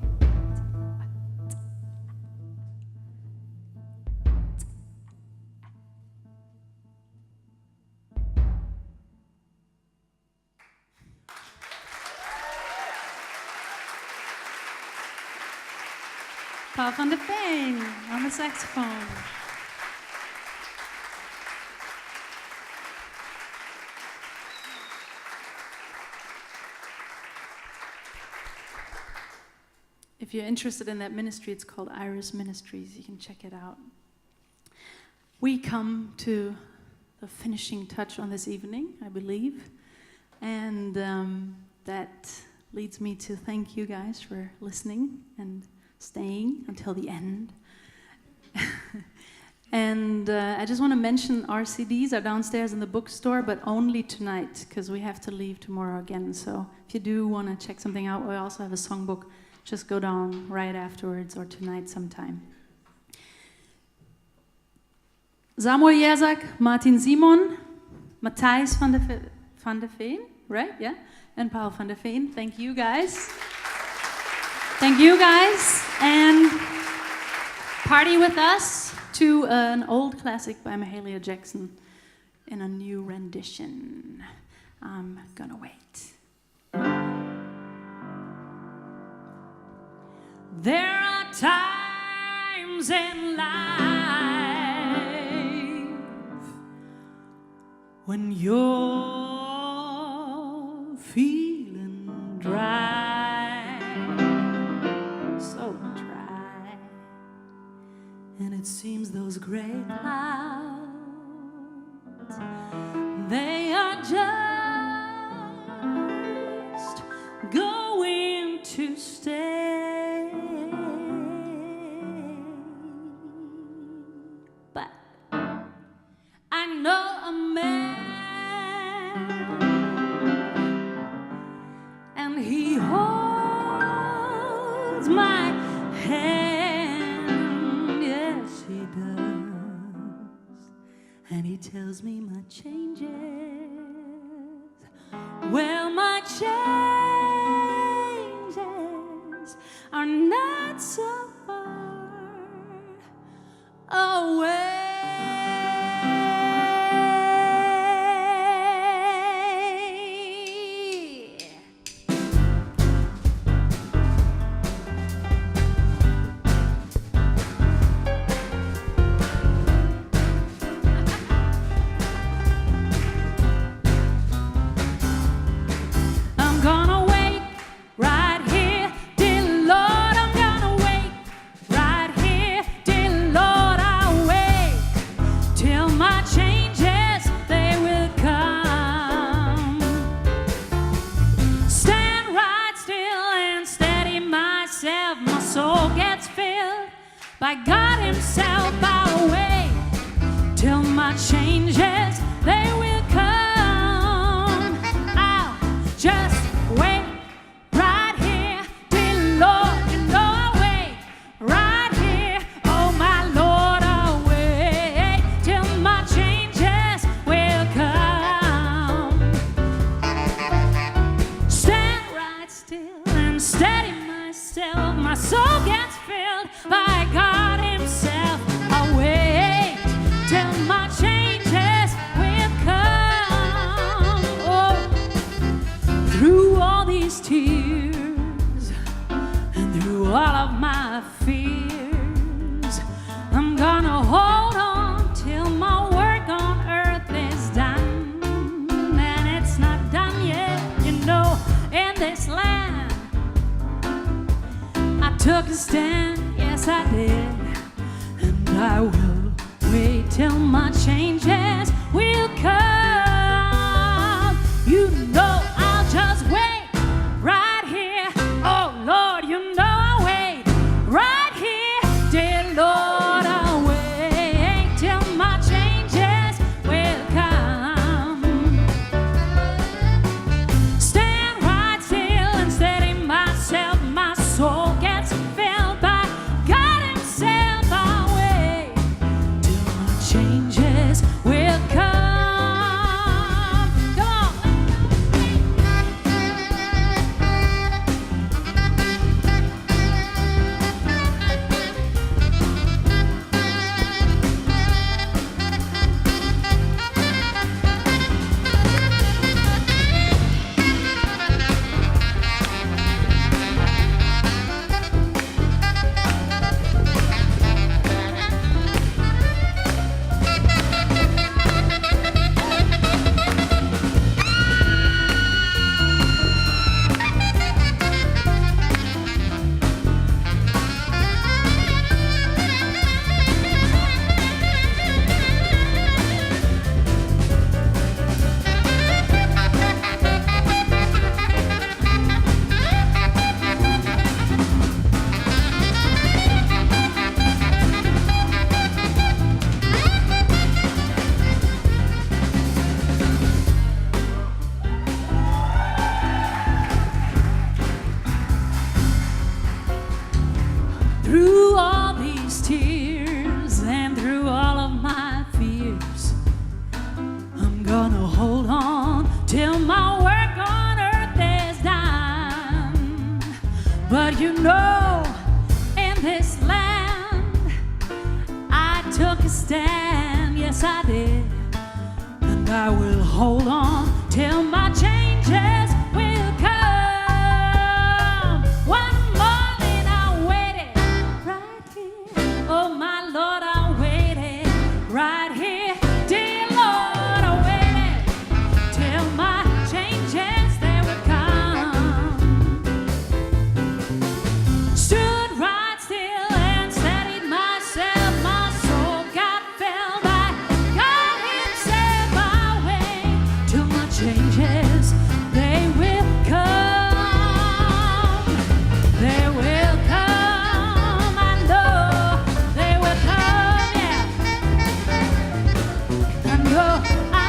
Paul van der Veen on the saxophone. If you're interested in that ministry, it's called Iris Ministries. You can check it out. We come to the finishing touch on this evening, I believe. And that leads me to thank you guys for listening and staying until the end. And I just want to mention our CDs are downstairs in the bookstore, but only tonight, because we have to leave tomorrow again. So if you do want to check something out, we also have a songbook. Just go down right afterwards or tonight sometime. Samuel Jerzak, Martin Simon, Matthijs van der Veen, right? Yeah? And Paul van der Veen. Thank you guys. Thank you guys. And party with us to an old classic by Mahalia Jackson in a new rendition. I'm gonna wait. There are times in life when you're feeling dry, so dry, and it seems those gray clouds, they are just going to stay. But I know a man, and he holds my hand. Yes, he does. And he tells me my changes, well, my changes are not so far away. I'm gonna wait right here, dear Lord. I'm gonna wait right here, dear Lord. I'll wait till my changes, they will come. Stand right still and steady myself. My soul gets filled by God Himself. I'll wait till my changes, they will come. I'll just wait right here, dear Lord. You know I'll wait right here. Oh my Lord, I'll wait till my changes will come. Stand right still and steady myself. My soul gets filled by God Himself. I'll wait till my changes will come. Oh, through all these tears and through all of my fears, I'm gonna hold on till my work on earth is done. And it's not done yet, you know, in this land. I took a stand, yes I did, and I will wait till my changes will come. You know I'll just wait right here. Oh Lord, you know I'll wait right here, dear Lord. I'll wait till my changes will come. Stand right still and steady myself. My soul gets filled by God Himself. I'll wait till my changes will come. Come on. Through all these tears and through all of my fears, I'm gonna hold on till my work on earth is done. But you know, in this land, I took understand, yes I did. And I will hold on till my changes will come. One morning I waited right here. Oh my Lord, I waited right here. Dear Lord, I waited till my changes they would come. Stood right still and steadied myself. My soul got fell back. God himself my way till my changes they will come. They will come. I know they will come. Yeah. I know. I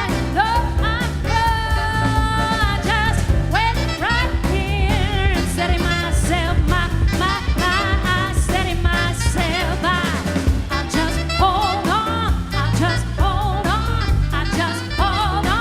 just went right here and steady myself. I steady myself. I just hold on. I just hold on. I just hold on.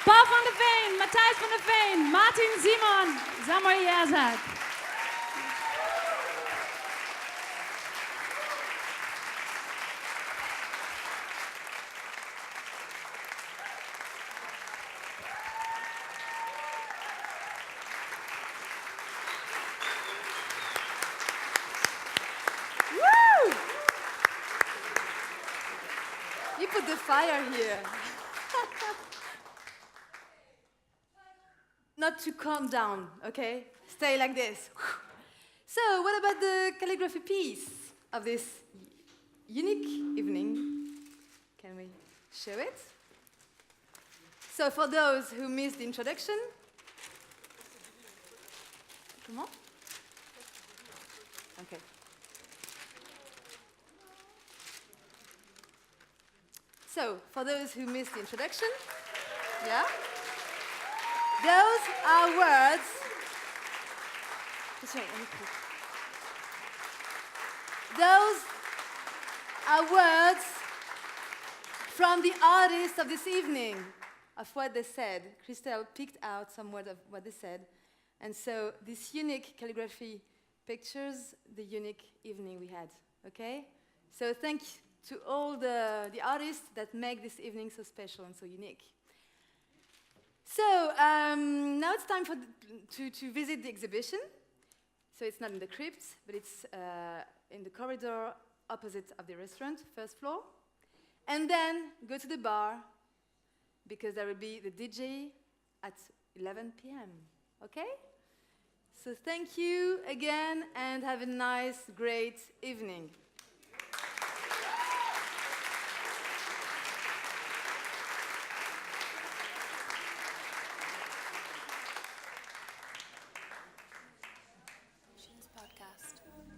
Paul van der Veen, Matthijs van der Veen, Martin Simon, Samuel Jerzak. Woo! You put the fire here. Not to calm down, okay? Stay like this. So, what about the calligraphy piece of this unique evening? Can we show it? So, for those who missed the introduction, comment? Okay. So, for those who missed the introduction, yeah? Those are words. Those are words from the artists of this evening, of what they said. Christelle picked out some words of what they said. And so this unique calligraphy pictures the unique evening we had, okay? So thank you to all the artists that make this evening so special and so unique. So now it's time to visit the exhibition. So it's not in the crypt, but it's in the corridor opposite of the restaurant, first floor. And then go to the bar, because there will be the DJ at 11 p.m., okay? So thank you again, and have a nice, great evening.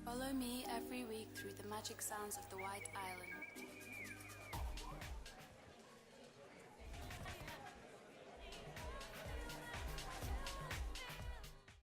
Follow me every week through the magic sounds of the White Island.